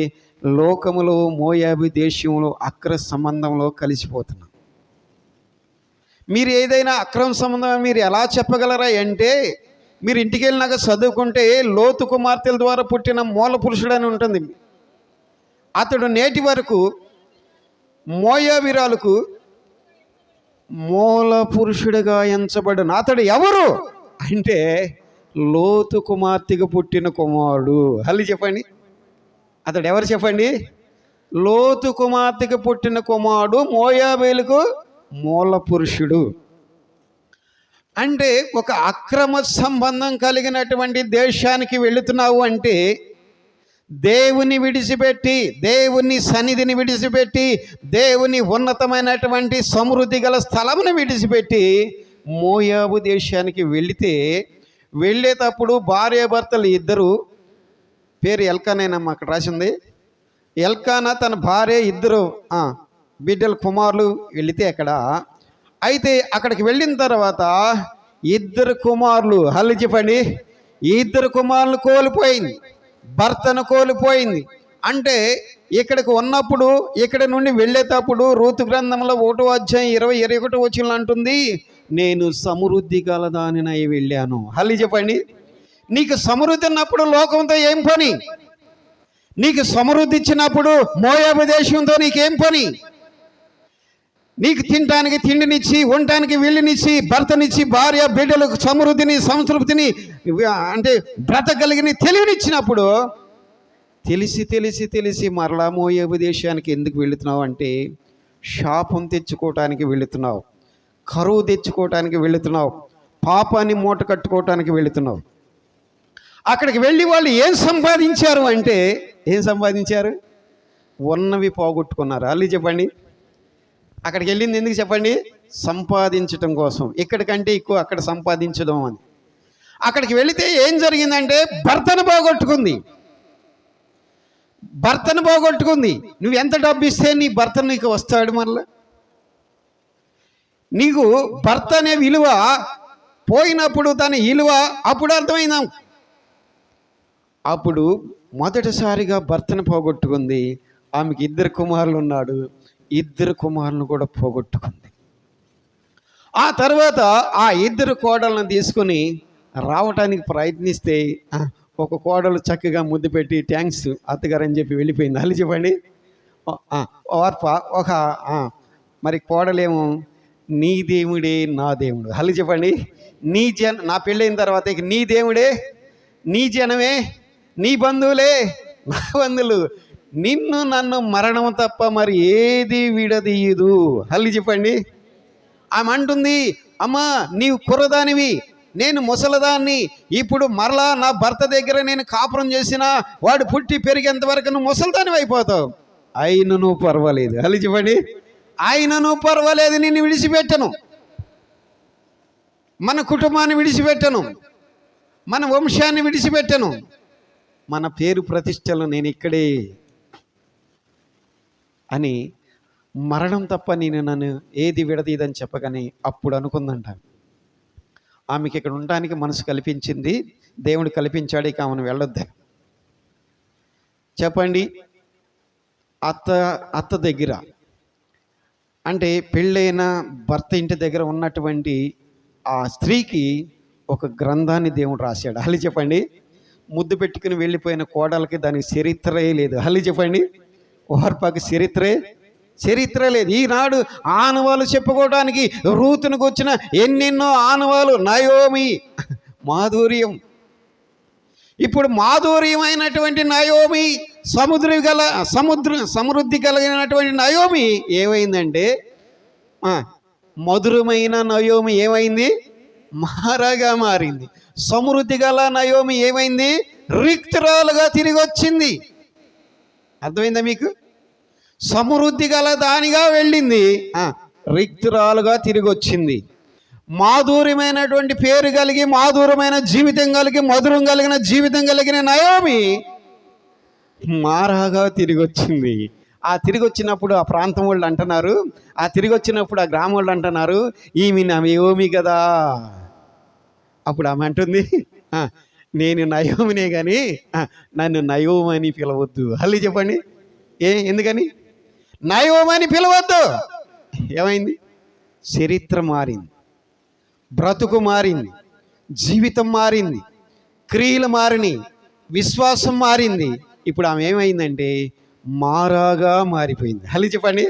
A: లోకములో, మోయాబు దేశంలో అక్రమ సంబంధంలో కలిసిపోతున్నాం. మీరు ఏదైనా అక్రమ సంబంధం మీరు ఎలా చెప్పగలరా అంటే, మీరు ఇంటికి వెళ్ళినాక చదువుకుంటే లోతు కుమార్తెల ద్వారా పుట్టిన మూల పురుషుడని ఉంటుంది. అతడు నేటి వరకు మోయాబీరాలకు మూల పురుషుడిగా ఎంచబడిన అతడు ఎవరు అంటే లోతు కుమార్తెకు పుట్టిన కుమారుడు. చెప్పండి, అతడు ఎవరు చెప్పండి? లోతు కుమార్తెకు పుట్టిన కుమారుడు, మోయాబీలకు మూల పురుషుడు. అంటే ఒక అక్రమ సంబంధం కలిగినటువంటి దేశానికి వెళుతున్నావు అంటే దేవుని విడిచిపెట్టి, దేవుని సన్నిధిని విడిచిపెట్టి, దేవుని ఉన్నతమైనటువంటి సమృద్ధి గల స్థలమును విడిచిపెట్టి మోయాబు దేశానికి వెళ్ళేటప్పుడు భార్యాభర్తలు ఇద్దరు, పేరు ఎల్కానేనమ్మా అక్కడ రాసింది, ఎల్కానా తన భార్య, ఇద్దరు బిడ్డలు కుమారులు వెళితే అయితే అక్కడికి వెళ్ళిన తర్వాత ఇద్దరు కుమారులు చెప్పండి, ఇద్దరు కుమారులు కోల్పోయింది, భర్తను కోల్పోయింది. అంటే ఇక్కడికి ఉన్నప్పుడు, ఇక్కడ నుండి వెళ్ళేటప్పుడు రూతు గ్రంథంలో 1వ అధ్యాయం 20-21 వచనం అంటుంది, నేను సమృద్ధి గలదానినై వెళ్ళాను. చెప్పండి, నీకు సమృద్ధి ఉన్నప్పుడు లోకంతో ఏం పని? నీకు సమృద్ధి ఇచ్చినప్పుడు మోయాబు దేశంతో నీకేం పని? నీకు తినడానికి తిండినిచ్చి, ఉండటానికి వీళ్ళనిచ్చి, భర్తనిచ్చి, భార్య బిడ్డలకు సమృద్ధిని, సంతృప్తిని అంటే బ్రతకగలిగిన తెలివినిచ్చినప్పుడు తెలిసి మరలా మోయాబు దేశానికి ఎందుకు వెళుతున్నావు అంటే శాపం తెచ్చుకోవటానికి వెళుతున్నావు, కరువు తెచ్చుకోవటానికి వెళుతున్నావు, పాపాన్ని మూట కట్టుకోవటానికి వెళుతున్నావు. అక్కడికి వెళ్ళి వాళ్ళు ఏం సంపాదించారు అంటే ఉన్నవి పోగొట్టుకున్నారు. చెప్పండి, అక్కడికి వెళ్ళింది ఎందుకు చెప్పండి? సంపాదించటం కోసం. ఇక్కడికంటే ఎక్కువ అక్కడ సంపాదించడం అని. అక్కడికి వెళితే ఏం జరిగిందంటే భర్తను పోగొట్టుకుంది. నువ్వు ఎంత డబ్బు ఇస్తే నీ భర్త నీకు వస్తాడు? మరలా నీకు భర్త అనే విలువ పోయినప్పుడు దాని విలువ అప్పుడు అర్థమైందా? అప్పుడు మొదటిసారిగా భర్తను పోగొట్టుకుంది. ఆమెకి 2 కుమారులు ఉన్నాడు, 2 కుమారులను కూడా పోగొట్టుకుంది. ఆ తర్వాత ఆ 2 కోడలను తీసుకొని రావటానికి ప్రయత్నిస్తే ఒక కోడలు చక్కగా ముద్దు పెట్టి థ్యాంక్స్ అత్తగారు అని చెప్పి వెళ్ళిపోయింది. చెప్పండి, మరి కోడలేమో నీ దేవుడే నా దేవుడు. చెప్పండి, నా పెళ్ళైన తర్వాత ఇక నీ దేవుడే, నీ జనమే, నీ బంధువులే నా బంధువులు, నిన్ను నన్ను మరణం తప్ప మరి ఏది విడదీయదు. చెప్పండి, ఆమె అంటుంది, అమ్మా నీవు కుర్రదానివి, నేను ముసలదాన్ని, ఇప్పుడు మరలా నా భర్త దగ్గర నేను కాపురం చేసినా వాడు పుట్టి పెరిగేంత వరకు నువ్వు ముసలిదానివి అయిపోతావు. అయినను పర్వాలేదు. చెప్పండి, అయినను పర్వాలేదు, నిన్ను విడిచిపెట్టను, మన కుటుంబాన్ని విడిచిపెట్టను, మన వంశాన్ని విడిచిపెట్టను, మన పేరు ప్రతిష్టలు నేను ఇక్కడే అని మరణం తప్ప నన్ను ఏది విడదీదని చెప్పగానే అప్పుడు అనుకుందంట, ఆమెకి ఇక్కడ ఉండడానికి మనసు కల్పించింది, దేవుడు కల్పించాడు, ఇక ఆమెను వెళ్ళొద్దని. చెప్పండి, అత్త దగ్గర అంటే పెళ్ళైన భర్త ఇంటి దగ్గర ఉన్నటువంటి ఆ స్త్రీకి ఒక గ్రంథాన్ని దేవుడు రాశాడు. హల్లి చెప్పండి. ముద్దు పెట్టుకుని వెళ్ళిపోయిన కోడలకి దానికి చరిత్రే లేదు. హల్లి చెప్పండి. ఓర్పాకి చరిత్ర లేదు. ఈనాడు ఆనవాళ్ళు చెప్పుకోవడానికి రూతునికి వచ్చిన ఎన్నెన్నో ఆనవాలు. నయోమి మాధుర్యం. ఇప్పుడు మాధుర్యమైనటువంటి నయోమి, సమృద్ధి కలిగినటువంటి నయోమి ఏమైందంటే మధురమైన నయోమి ఏమైంది? మారాగా మారింది. సమృద్ధి గల నయోమి ఏమైంది? రిక్తురాలుగా తిరిగి వచ్చింది. అర్థమైందా మీకు? సమృద్ధి గల దానిగా వెళ్ళింది, రిక్తురాలుగా తిరిగి వచ్చింది. మాధుర్యమైనటువంటి పేరు కలిగి, మాధురమైన జీవితం కలిగి, మధురం కలిగిన జీవితం కలిగిన నయోమి మారాగా తిరిగి వచ్చింది. ఆ తిరిగి వచ్చినప్పుడు ఆ ప్రాంతం వాళ్ళు అంటున్నారు, ఆ తిరిగి వచ్చినప్పుడు ఆ గ్రామం వాళ్ళు అంటున్నారు, ఈమె నయోమి కదా. అప్పుడు ఆమె అంటుంది, నేను నయోమినే కానీ నన్ను నయోమని పిలవద్దు. హల్లి చెప్పండి. ఎందుకని నయోమని పిలవద్దు? ఏమైంది? చరిత్ర మారింది, బ్రతుకు మారింది, జీవితం మారింది, క్రియలు మారినాయి, విశ్వాసం మారింది. ఇప్పుడు ఆమె ఏమైందంటే మారాగా మారిపోయింది. హల్లి చెప్పండి.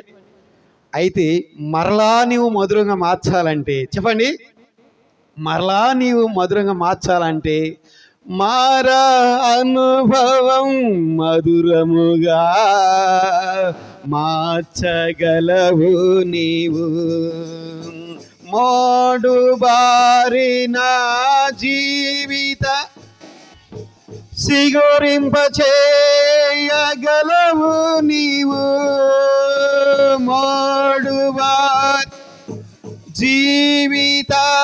A: అయితే మరలా నీవు మధురంగా మార్చాలంటే, చెప్పండి, మరలా నీవు మధురంగా మార్చాలంటే మారా అనుభవం మధురముగా మార్చగలవు నీవు. మోడు బారిన జీవిత సిగురింప చేయగలవు నీవు. మోడు బారి జీవితాలను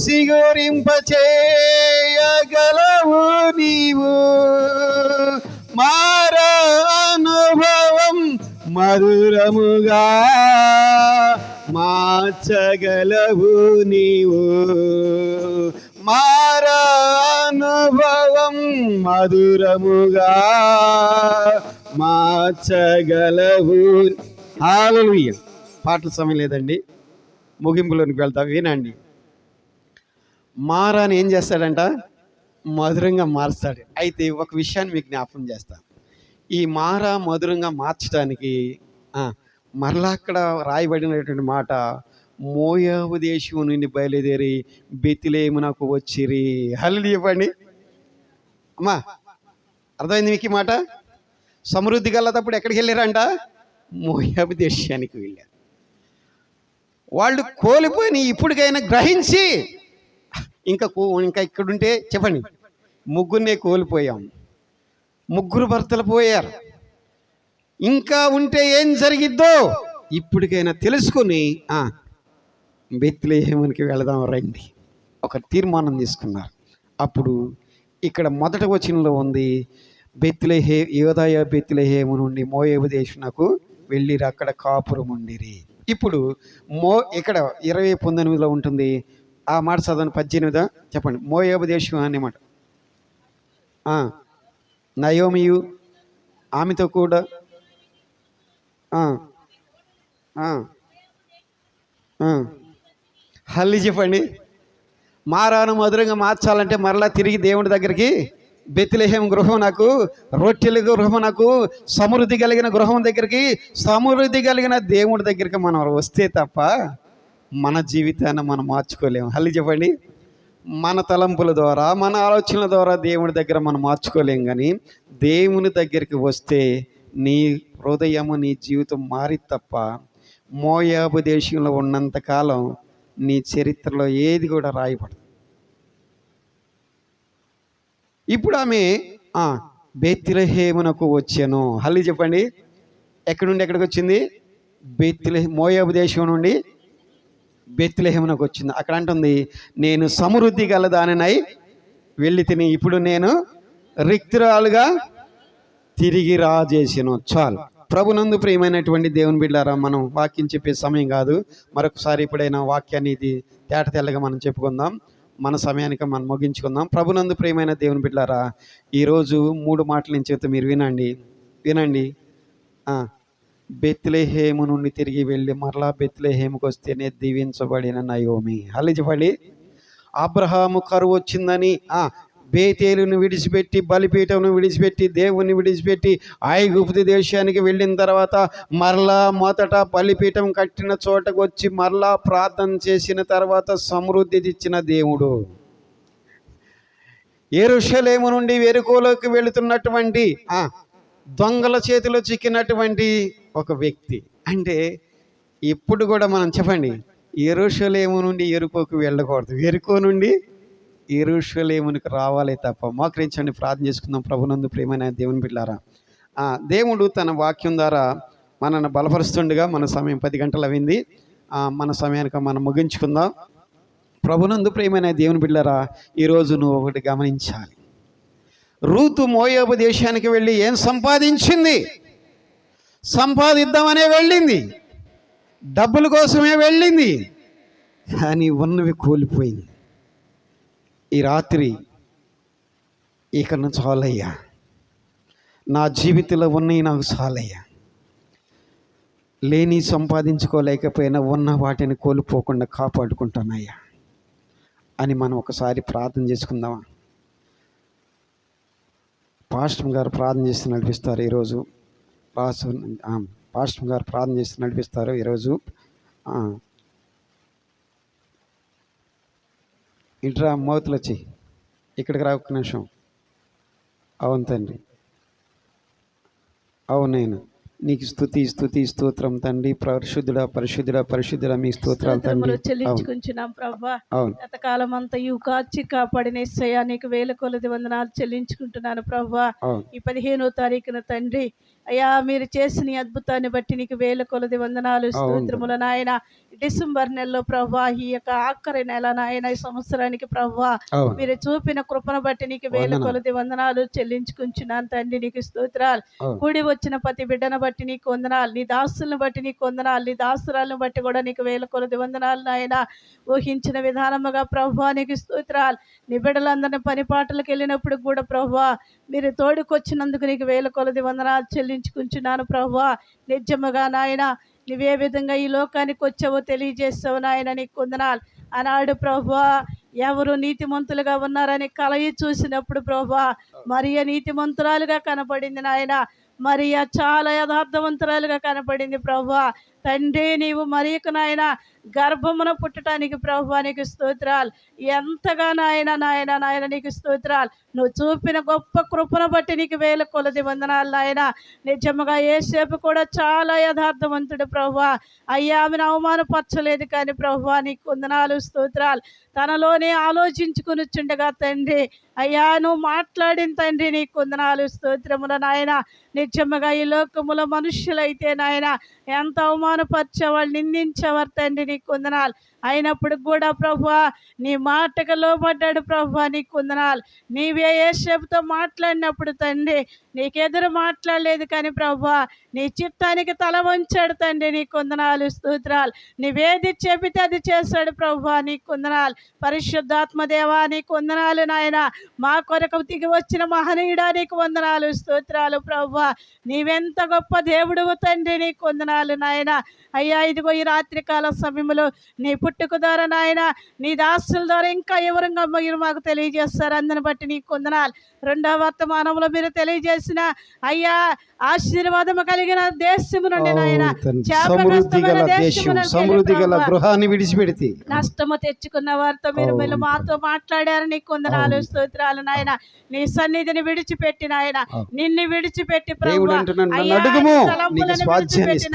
A: సిగురింప చేయగలవు నీవు. మారా అనుభవం మధురముగా మార్చగలవు నీవు. మారా అనుభవం మధురముగా మార్చగలవు. హల్లెలూయా. పాటల సమయం లేదండి, ముగింపులోనికి వెళ్తాం. వినండి. మారాని ఏం చేస్తాడంట? మధురంగా మార్స్తాడు. అయితే ఒక విషయాన్ని మీకు జ్ఞాపకం చేస్తాను. ఈ మారా మధురంగా మార్చడానికి మరలా అక్కడ రాయబడినటువంటి మాట, మోయాబు దేశం నుండి బయలుదేరి బెత్లెహేమునకు వచ్చిరి. హల్లెలూయా చెప్పండి. అమ్మా, అర్థమైంది మీకు ఈ మాట? సమృద్ధి గలదప్పుడు ఎక్కడికి వెళ్ళారంట? మోయాబు దేశానికి వెళ్ళారు. వాళ్ళు కోల్పోయి ఇప్పటికైనా గ్రహించి, ఇంకా ఇక్కడుంటే చెప్పండి, ముగ్గురినే కోల్పోయాం, ముగ్గురు భర్తలు పోయారు, ఇంకా ఉంటే ఏం జరిగిద్దో ఇప్పటికైనా తెలుసుకుని బెత్లెహేమునికి వెళదాం రండి ఒక తీర్మానం తీసుకున్నారు. అప్పుడు ఇక్కడ మొదటి వచనంలో ఉంది, యోదాయ బెత్లెహేము నుండి మోయాబు దేశమునకు వెళ్ళిరు, అక్కడ కాపురం ఉండిరి. ఇప్పుడు ఇక్కడ 20:19 ఉంటుంది. ఆ మాట చదవండి. 18 చెప్పండి. మోయాబు దేశం అనే మాట. నయోమియు ఆమెతో కూడా హల్లి చెప్పండి. మారాను మధురంగా మార్చాలంటే మరలా తిరిగి దేవుడి దగ్గరికి, బెత్లెహేము గృహం నాకు, రొట్టెల గృహం నాకు, సమృద్ధి కలిగిన గృహం దగ్గరికి, సమృద్ధి కలిగిన దేవుడి దగ్గరికి మనం వస్తే తప్ప మన జీవితాన్ని మనం మార్చుకోలేము. హల్లి చెప్పండి. మన తలంపుల ద్వారా, మన ఆలోచనల ద్వారా దేవుడి దగ్గర మనం మార్చుకోలేము. కానీ దేవుని దగ్గరికి వస్తే నీ హృదయము, నీ జీవితం మారి తప్ప మోయాబు దేశంలో ఉన్నంతకాలం నీ చరిత్రలో ఏది కూడా రాయబడదు. ఇప్పుడు ఆమె బెత్లెహేమునకు వచ్చాను. హల్లి చెప్పండి. ఎక్కడి నుండి ఎక్కడికి వచ్చింది? మోయాబు దేశం నుండి బెత్లెహేమునకు వచ్చింది. అక్కడ అంటుంది, నేను సమృద్ధి గలదానినై వెళ్ళి తిని ఇప్పుడు నేను రిక్తురాలుగా తిరిగి రాజేసాను. చాలు. ప్రభునందు ప్రియమైనటువంటి దేవుని బిడ్డలారా, మనం వాక్యం చెప్పే సమయం కాదు. మరొకసారి ఎప్పుడైనా వాక్యాన్ని ఇది తేట తెల్లగా మనం చెప్పుకుందాం. మన సమయానికి మనం ముగించుకుందాం. ప్రభునందు ప్రియమైన దేవుని బిడ్డలారా, ఈరోజు 3 మాటలు నేను చెప్తే మీరు వినండి. బెత్లెహేము నుండి తిరిగి వెళ్ళి మరలా బెత్లెహేముకి వస్తేనే దీవించబడిన నయోమి. హలిజబడి అబ్రహాము కరువు వచ్చిందని బేతేలును విడిచిపెట్టి, బలిపీఠమును విడిచిపెట్టి, దేవుని విడిచిపెట్టి ఐగుప్తు దేశానికి వెళ్ళిన తర్వాత మరలా మొదట బలిపీఠం కట్టిన చోటకు వచ్చి మరలా ప్రార్థన చేసిన తర్వాత సమృద్ధి ఇచ్చిన దేవుడు. యెరూషలేము నుండి యెరికోలోకి వెళుతున్నటువంటి దొంగల చేతిలో చిక్కినటువంటి ఒక వ్యక్తి. అంటే ఇప్పుడు కూడా మనం చెప్పండి, యెరూషలేము నుండి యెరికోకు వెళ్ళకూడదు, యెరికో నుండి యెరూషలేమునికి రావాలి తప్ప. మోకరించండి, ప్రార్థన చేసుకుందాం. ప్రభునందు ప్రియమైన దేవుని బిడ్డలారా, దేవుడు తన వాక్యం ద్వారా మనల్ని బలపరుస్తుండగా మన సమయం 10 గంటలు అయింది. మన సమయానికి మనం ముగించుకుందాం. ప్రభునందు ప్రియమైన దేవుని బిడ్డలారా, ఈరోజు నువ్వు ఒకటి గమనించాలి. రూతు మోయాబు దేశానికి వెళ్ళి ఏం సంపాదించింది? సంపాదిద్దామనే వెళ్ళింది, డబ్బుల కోసమే వెళ్ళింది, కానీ ఉన్నవి కోల్పోయింది. ఈ రాత్రి ఇక నుంచి చాలయ్యా, నా జీవితంలో ఉన్నవి నాకు చాలయ్యా, లేని సంపాదించుకోలేకపోయినా ఉన్న వాటిని కోల్పోకుండా కాపాడుకుంటానయ్యా అని మనం ఒకసారి ప్రార్థన చేసుకుందామా? పాస్టర్ గారు ప్రార్థన చేసి నడిపిస్తారు ఈరోజు. పాస్టర్ గారు ప్రార్థన చేసి నడిపిస్తారు ఈరోజు. ఇంట్రా మౌతులు వచ్చి ఇక్కడికి రా, ఒక్క నిమిషం. అవును తండ్రి, అవును, నేను నీకు స్తుతి స్తోత్రం తండ్రి. పరిశుద్ధుడా పరిశుద్ధుడా పరిశుద్ధుడా, మీ స్తోత్రాలు తండ్రి.
E: చెల్లించుకుంటున్నాం ప్రభా.
A: అవును,
E: గతకాలం అంతా కాచి కాపాడిన యేసయ్యా నీకు వేల కొలది వందనాలు చెల్లించుకుంటున్నాను ప్రభా. ఈ 15వ తారీఖున తండ్రి అయ్యా మీరు చేసిన ఈ అద్భుతాన్ని బట్టి నీకు వేల కొలది వందనాలు స్తోత్రములు నాయన. డిసెంబర్ నెలలో ప్రభా, ఈ యొక్క ఆఖరి నెల నాయన, ఈ సంవత్సరానికి ప్రభా మీరు చూపిన కృపను బట్టి నీకు వేల కొలది వందనాలు చెల్లించుకుంటున్నాను తండ్రి. నీకు స్తోత్రాలు. కూడి వచ్చిన ప్రతి బిడ్డను బట్టి నీకు వందనాలు, నీ దాసులను బట్టి నీకు వందనాలు, నీ దాసురాలను బట్టి కూడా నీకు వేల కొలది వందనాలు నాయన. ఊహించిన విధానముగా ప్రభా నీకు స్తోత్రాలు. నీ బిడ్డలందరినీ పని పాటలకు వెళ్ళినప్పుడు కూడా ప్రభా మీరు తోడుకొచ్చినందుకు నీకు వేల కొలది వందనాలు చెల్లించుకుంటున్నాను ప్రభా. నిజముగా నాయన నువ్వే విధంగా ఈ లోకానికి వచ్చావో తెలియజేస్తావు నాయన, నీకు వందనాలు. ఆనాడు ప్రభా ఎవరు నీతిమంతులుగా ఉన్నారని కలయి చూసినప్పుడు ప్రభా మరియ నీతిమంతురాలుగా కనపడింది నాయన. మరియ చాలా యథార్థవంతురాలుగా కనపడింది ప్రభా. తండ్రి నీవు మరియకు నాయన గర్భమున పుట్టడానికి ప్రభా నీకు స్తోత్రాలు. ఎంతగా నాయన నీకు స్తోత్రాలు. నువ్వు చూపిన గొప్ప కృపను బట్టి నీకు వేల కొలది వందనాలు నాయన. నిజముగా యేసేపు కూడా చాలా యథార్థవంతుడు ప్రభా. అయ్యా ఆమెను అవమానపరచలేదు కానీ ప్రభా నీకు వందనాలు స్తోత్రాలు. తనలోనే ఆలోచించుకుని చుండగా తండ్రి అయ్యా నువ్వు మాట్లాడిన తండ్రి నీకు వందనాలు స్తోత్రముల నాయన. నిజముగా ఈ లోకముల మనుష్యులైతే నాయన ఎంత అవమానపరిచేవాళ్ళు, నిందించేవారు తండ్రి నీకు వందనాలు. అయినప్పుడు కూడా ప్రభువా నీ మాటకు లోబడ్డాడు ప్రభువా నీకు వందనాలు. నీవే యేసేపుతో మాట్లాడినప్పుడు తండ్రి నీకెదురు మాట్లాడలేదు కానీ ప్రభువా నీ చిత్తానికి తల వంచాడు తండ్రి నీకు వందనాలు స్తోత్రాలు. నీవేది చెబితే అది చేశాడు ప్రభువా నీకు వందనాలు. పరిశుద్ధాత్మదేవా నీకు వందనాలు నాయన. మా కొరకు దిగి వచ్చిన మహనీయుడా నీకు వందనాలు స్తోత్రాలు ప్రభువా. నీవెంత గొప్ప దేవుడు తండ్రి నీకు వందనాలు నాయన. అయ్యా ఇదిగో ఈ రాత్రికాల సమయంలో నీ పుట్టుక ద్వారా నాయన నీ దాసుల ద్వారా ఇంకా వివరంగా మీరు మాకు తెలియజేస్తారు. అందుని బట్టి నీకు వందనాలు. రెండవ వర్తమానంలో మీరు తెలియజేసిన అయ్యా ఆశీర్వాదము కలిగిన దేశము నుండి నాయన
A: సమృద్ధి గల గృహాన్ని విడిచిపెడితే
E: నష్టము తెచ్చుకున్న వారితో మీరు మాతో మాట్లాడారు నీకు వందనాలు స్తోత్రాలు నాయన. నీ సన్నిధిని విడిచిపెట్టి నాయన నిన్ను విడిచిపెట్టి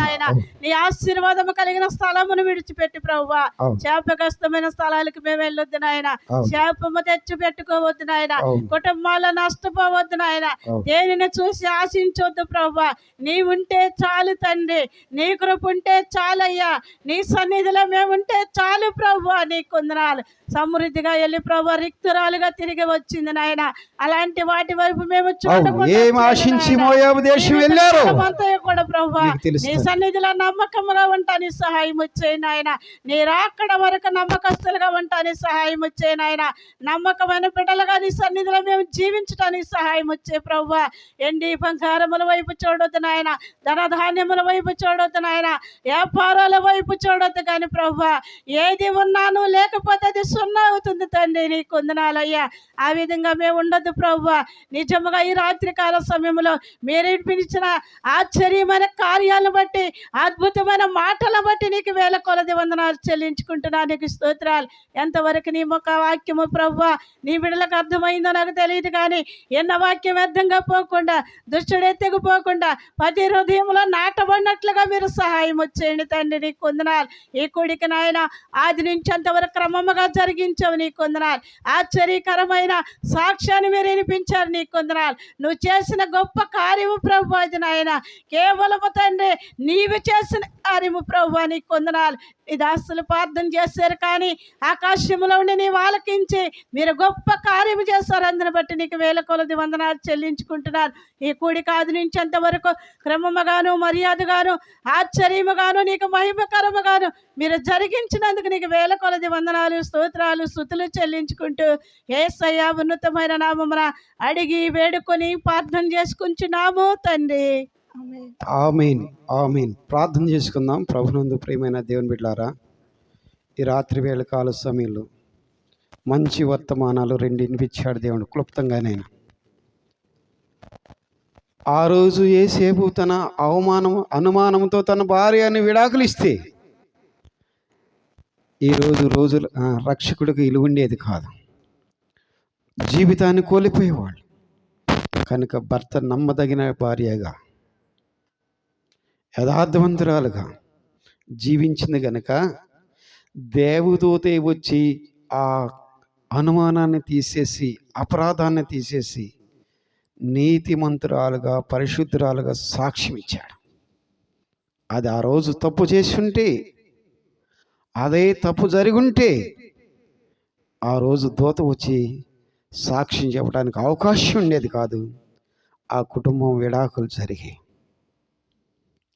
E: నాయన నీ ఆశీర్వాదము కలిగిన స్థలమును విడిచిపెట్టి ప్రభువా శాపగ్రస్తమైన స్థలాలకు మేము వెళ్ళొద్దు నాయన. శాపము తెచ్చి పెట్టుకోవద్దు నాయన. కుటుంబాల్లో నష్టపోవద్దు నాయన. దేనిని చూసి ఆశించవద్దు ప్రభువా. నీ ఉంటే చాలు తండ్రి. నీ కృప ఉంటే చాలయ్యా. నీ సన్నిధిలో మేము ఉంటే చాలు ప్రభువా నీకు వందనాలు. సమృద్ధిగా వెళ్ళి ప్రభు రిక్తురాలుగా తిరిగి వచ్చింది నాయన. అలాంటి వాటి వైపు మేము చూడకుండా
A: కూడా ప్రభు నీ సన్నిధిలో నమ్మకం
F: నమ్మకంగా ఉంటానికి సహాయం వచ్చేయండి ఆయన. నీ రాకడ వరకు నమ్మకస్తులుగా ఉంటానికి సహాయం వచ్చేయండి ఆయన. నమ్మకమైన బిడ్డలుగా నీ సన్నిధిలో మేము జీవించడానికి సహాయం వచ్చే ప్రభువా. ఎండి బంగారముల వైపు చూడొద్దు నాయన, ధనధాన్యముల వైపు చూడొద్దు నాయన, వ్యాపారాల వైపు చూడొద్దు కానీ ప్రభువా, ఏది ఉన్నాను లేకపోతే అది సున్నా అవుతుంది తండ్రి. నీ కొందనాలయ్యా, ఆ విధంగా మేము ఉండొద్దు ప్రభువా. నిజముగా ఈ రాత్రికాల సమయంలో మీరు పిలిచిన ఆశ్చర్యమైన కార్యాలను బట్టి, అద్భుతమైన మాటలను బట్టి నీకు వేల కొలది వందనాలు చెల్లించుకుంటున్నా. నీకు స్తోత్రాలు. ఎంతవరకు నీ ముఖ వాక్యము ప్రభువా నీ బిడ్డలకు అర్థమైందో నాకు తెలియదు కానీ ఎన్న వాక్యం వ్యర్థంగా పోకుండా, దుష్టుడే తెగిపోకుండా ప్రతి హృదయంలో నాటబడినట్లుగా మీరు సహాయం వచ్చేయండి తండ్రి. నీకు వందనాలు. ఈ కూడిక నాయన ఆది నుంచి అంతవరకు క్రమముగా జరిగించావు. నీకు వందనాలు. ఆశ్చర్యకరమైన సాక్ష్యాన్ని మీరు వినిపించారు. నీకు వందనాలు. నువ్వు చేసిన గొప్ప కార్యము ప్రభు అది నాయన, కేవలము తండ్రి నీవు చేసిన కార్యము ప్రభు. నీకు వందనాలు. ఈ దాసులు ప్రార్థన చేశారు కానీ ఆకాశంలో ఉండి నీవు ఆలకించి మీరు గొప్ప కార్యము చేస్తారు. అందుని బట్టి నీకు వేల కొలది వందనాలు చెల్లించుకుంటున్నారు. ఈ కూడిక ఆది నుంచి అంతవరకు క్రమముగాను, మర్యాదగాను, ఆశ్చర్యముగాను, నీకు మహిమకరముగాను మీరు జరిగించినందుకు నీకు వేల కొలది వందనాలు, స్తోత్రాలు, స్తుతులు చెల్లించుకుంటూ యేసయ్య ఉన్నతమైన నామమున అడిగి వేడుకొని ప్రార్థన చేసుకుంటున్నాము తండ్రి. ఆమేన్.
A: ఆమేన్. ఆమేన్. ప్రార్థన చేసుకుందాం. ప్రభునందు ప్రియమైన దేవుని బిడ్డలారా, ఈ రాత్రి వేళ కాల సమయంలో మంచి వర్తమానాలు రెండు వినిపించాడు దేవుడు క్లుప్తంగానైనా. ఆ రోజు యేసేపు తన అనుమానంతో తన భార్యని విడాకులు ఇస్తే ఈరోజు రక్షకుడికి ఇలువ ఉండేది కాదు, జీవితాన్ని కోల్పోయేవాళ్ళు. కనుక భర్త నమ్మదగిన భార్యగా, యథార్థవంతురాలుగా జీవించింది గనక దేవదూతే వచ్చి ఆ అనుమానాన్ని తీసేసి, అపరాధాన్ని తీసేసి నీతిమంతురాలుగా, పరిశుద్ధురాలుగా సాక్ష్యం ఇచ్చాడు. అది ఆ రోజు తప్పు చేసి ఉంటే, అదే తప్పు జరిగి ఉంటే ఆ రోజు దూత వచ్చి సాక్ష్యం చెప్పడానికి అవకాశం ఉండేది కాదు. ఆ కుటుంబం విడాకులు జరిగాయి.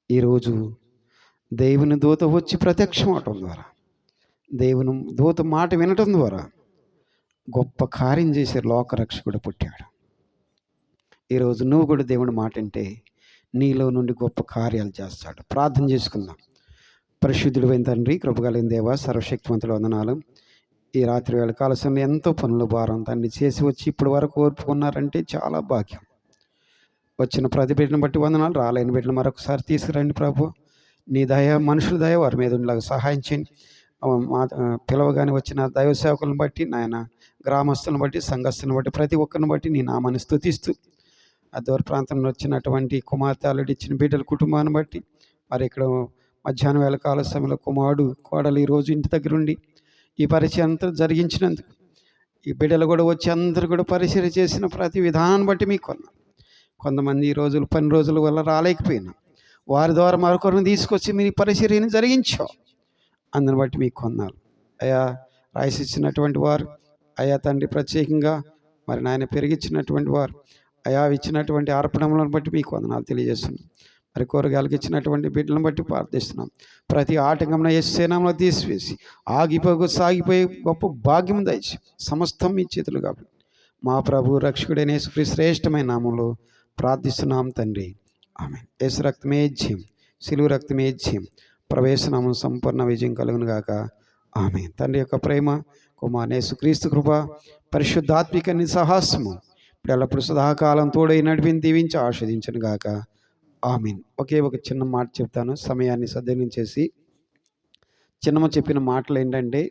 A: ఈరోజు దేవుని దూత వచ్చి ప్రత్యక్షం అవటం ద్వారా, దేవుని దూత మాట వినటం ద్వారా గొప్ప కార్యం చేసే లోకరక్షకుడు పుట్టాడు. ఈరోజు నువ్వు కూడా దేవుని మాట అంటే నీలో నుండి గొప్ప కార్యాలు చేస్తాడు. ప్రార్థన చేసుకుందాం. పరిశుద్ధుడైన తండ్రి, కృపగలిగిన దేవ, సర్వశక్తివంతుడు వందనాలు. ఈ రాత్రి వేళ కాలశంలో ఎంతో పనులు భారం తండ్రి చేసి వచ్చి ఇప్పటి వరకు ఓర్పుకున్నారంటే చాలా భాగ్యం. వచ్చిన ప్రతి బిడ్డను బట్టి వందనాలు. రాలేని బిడ్డను మరొకసారి తీసుకురండి ప్రభు. నీ దయ, మనుషుల దయ వారి మీద ఉండేలాగా సహాయం చేయండి. మా పిలవగానే వచ్చిన దైవ సేవకులను బట్టి నాయన, గ్రామస్తులను బట్టి, సంఘస్థులను బట్టి, ప్రతి ఒక్కరిని బట్టి నీ నామాన్ని స్తుతిస్తూ, ఆ దూర ప్రాంతంలో వచ్చినటువంటి కుమార్తె అల్లుడి ఇచ్చిన బిడ్డల కుటుంబాన్ని బట్టి, మరి ఇక్కడ మధ్యాహ్నం వేళ కాల సమయంలో కుమారుడు కోడలు ఈరోజు ఇంటి దగ్గర ఉండి ఈ పరిచయం అంతా జరిగించినందుకు, ఈ బిడ్డలు కూడా వచ్చి అందరూ కూడా పరిచయం చేసిన ప్రతి విధానాన్ని బట్టి మీకు కొంతమంది ఈ రోజులు పని రోజుల వల్ల రాలేకపోయినా వారి ద్వారా మరొకరిని తీసుకొచ్చి మీ పరిచర్యని జరిగించావు. అందుని బట్టి మీకు కొన్నాను అయా. రాయిసిచ్చినటువంటి వారు అయా తండ్రి, ప్రత్యేకంగా మరి నాయన పెరిగిచ్చినటువంటి వారు అయా ఇచ్చినటువంటి అర్పణలను బట్టి మీకు వందనాలు తెలియజేస్తున్నాం. మరి కూరగాయలకు ఇచ్చినటువంటి బిడ్డలను బట్టి ప్రార్థిస్తున్నాం. ప్రతి ఆటంకమున యేసు నామములో తీసివేసి సాగిపోయే గొప్ప భాగ్యం దయచి సమస్తం మీ చేతులు కాబట్టి మా ప్రభు రక్షకుడైన యేసుక్రీస్తు శ్రేష్టమైన నామంలో ప్రార్థిస్తున్నాం తండ్రి. ఆమేన్. యేసు రక్తమే జయం, సిలువ రక్తమే జయం. ప్రవేశనామం సంపూర్ణ విజయం కలుగును గాక. ఆమేన్. తండ్రి యొక్క ప్రేమ, కుమారుని యేసుక్రీస్తు కృప, పరిశుద్ధాత్మిక సహాస్యము ఇప్పుడు ఎల్లప్పుడు సదాకాలం తోడై నడిపించి దీవించి ఆస్వాదించను గాక. ఆమేన్. ఒకే ఒక చిన్న మాట చెప్తాను, సమయాన్ని సద్వినియోగం చేసి. చిన్నమ్మ చెప్పిన మాటలు ఏంటంటే,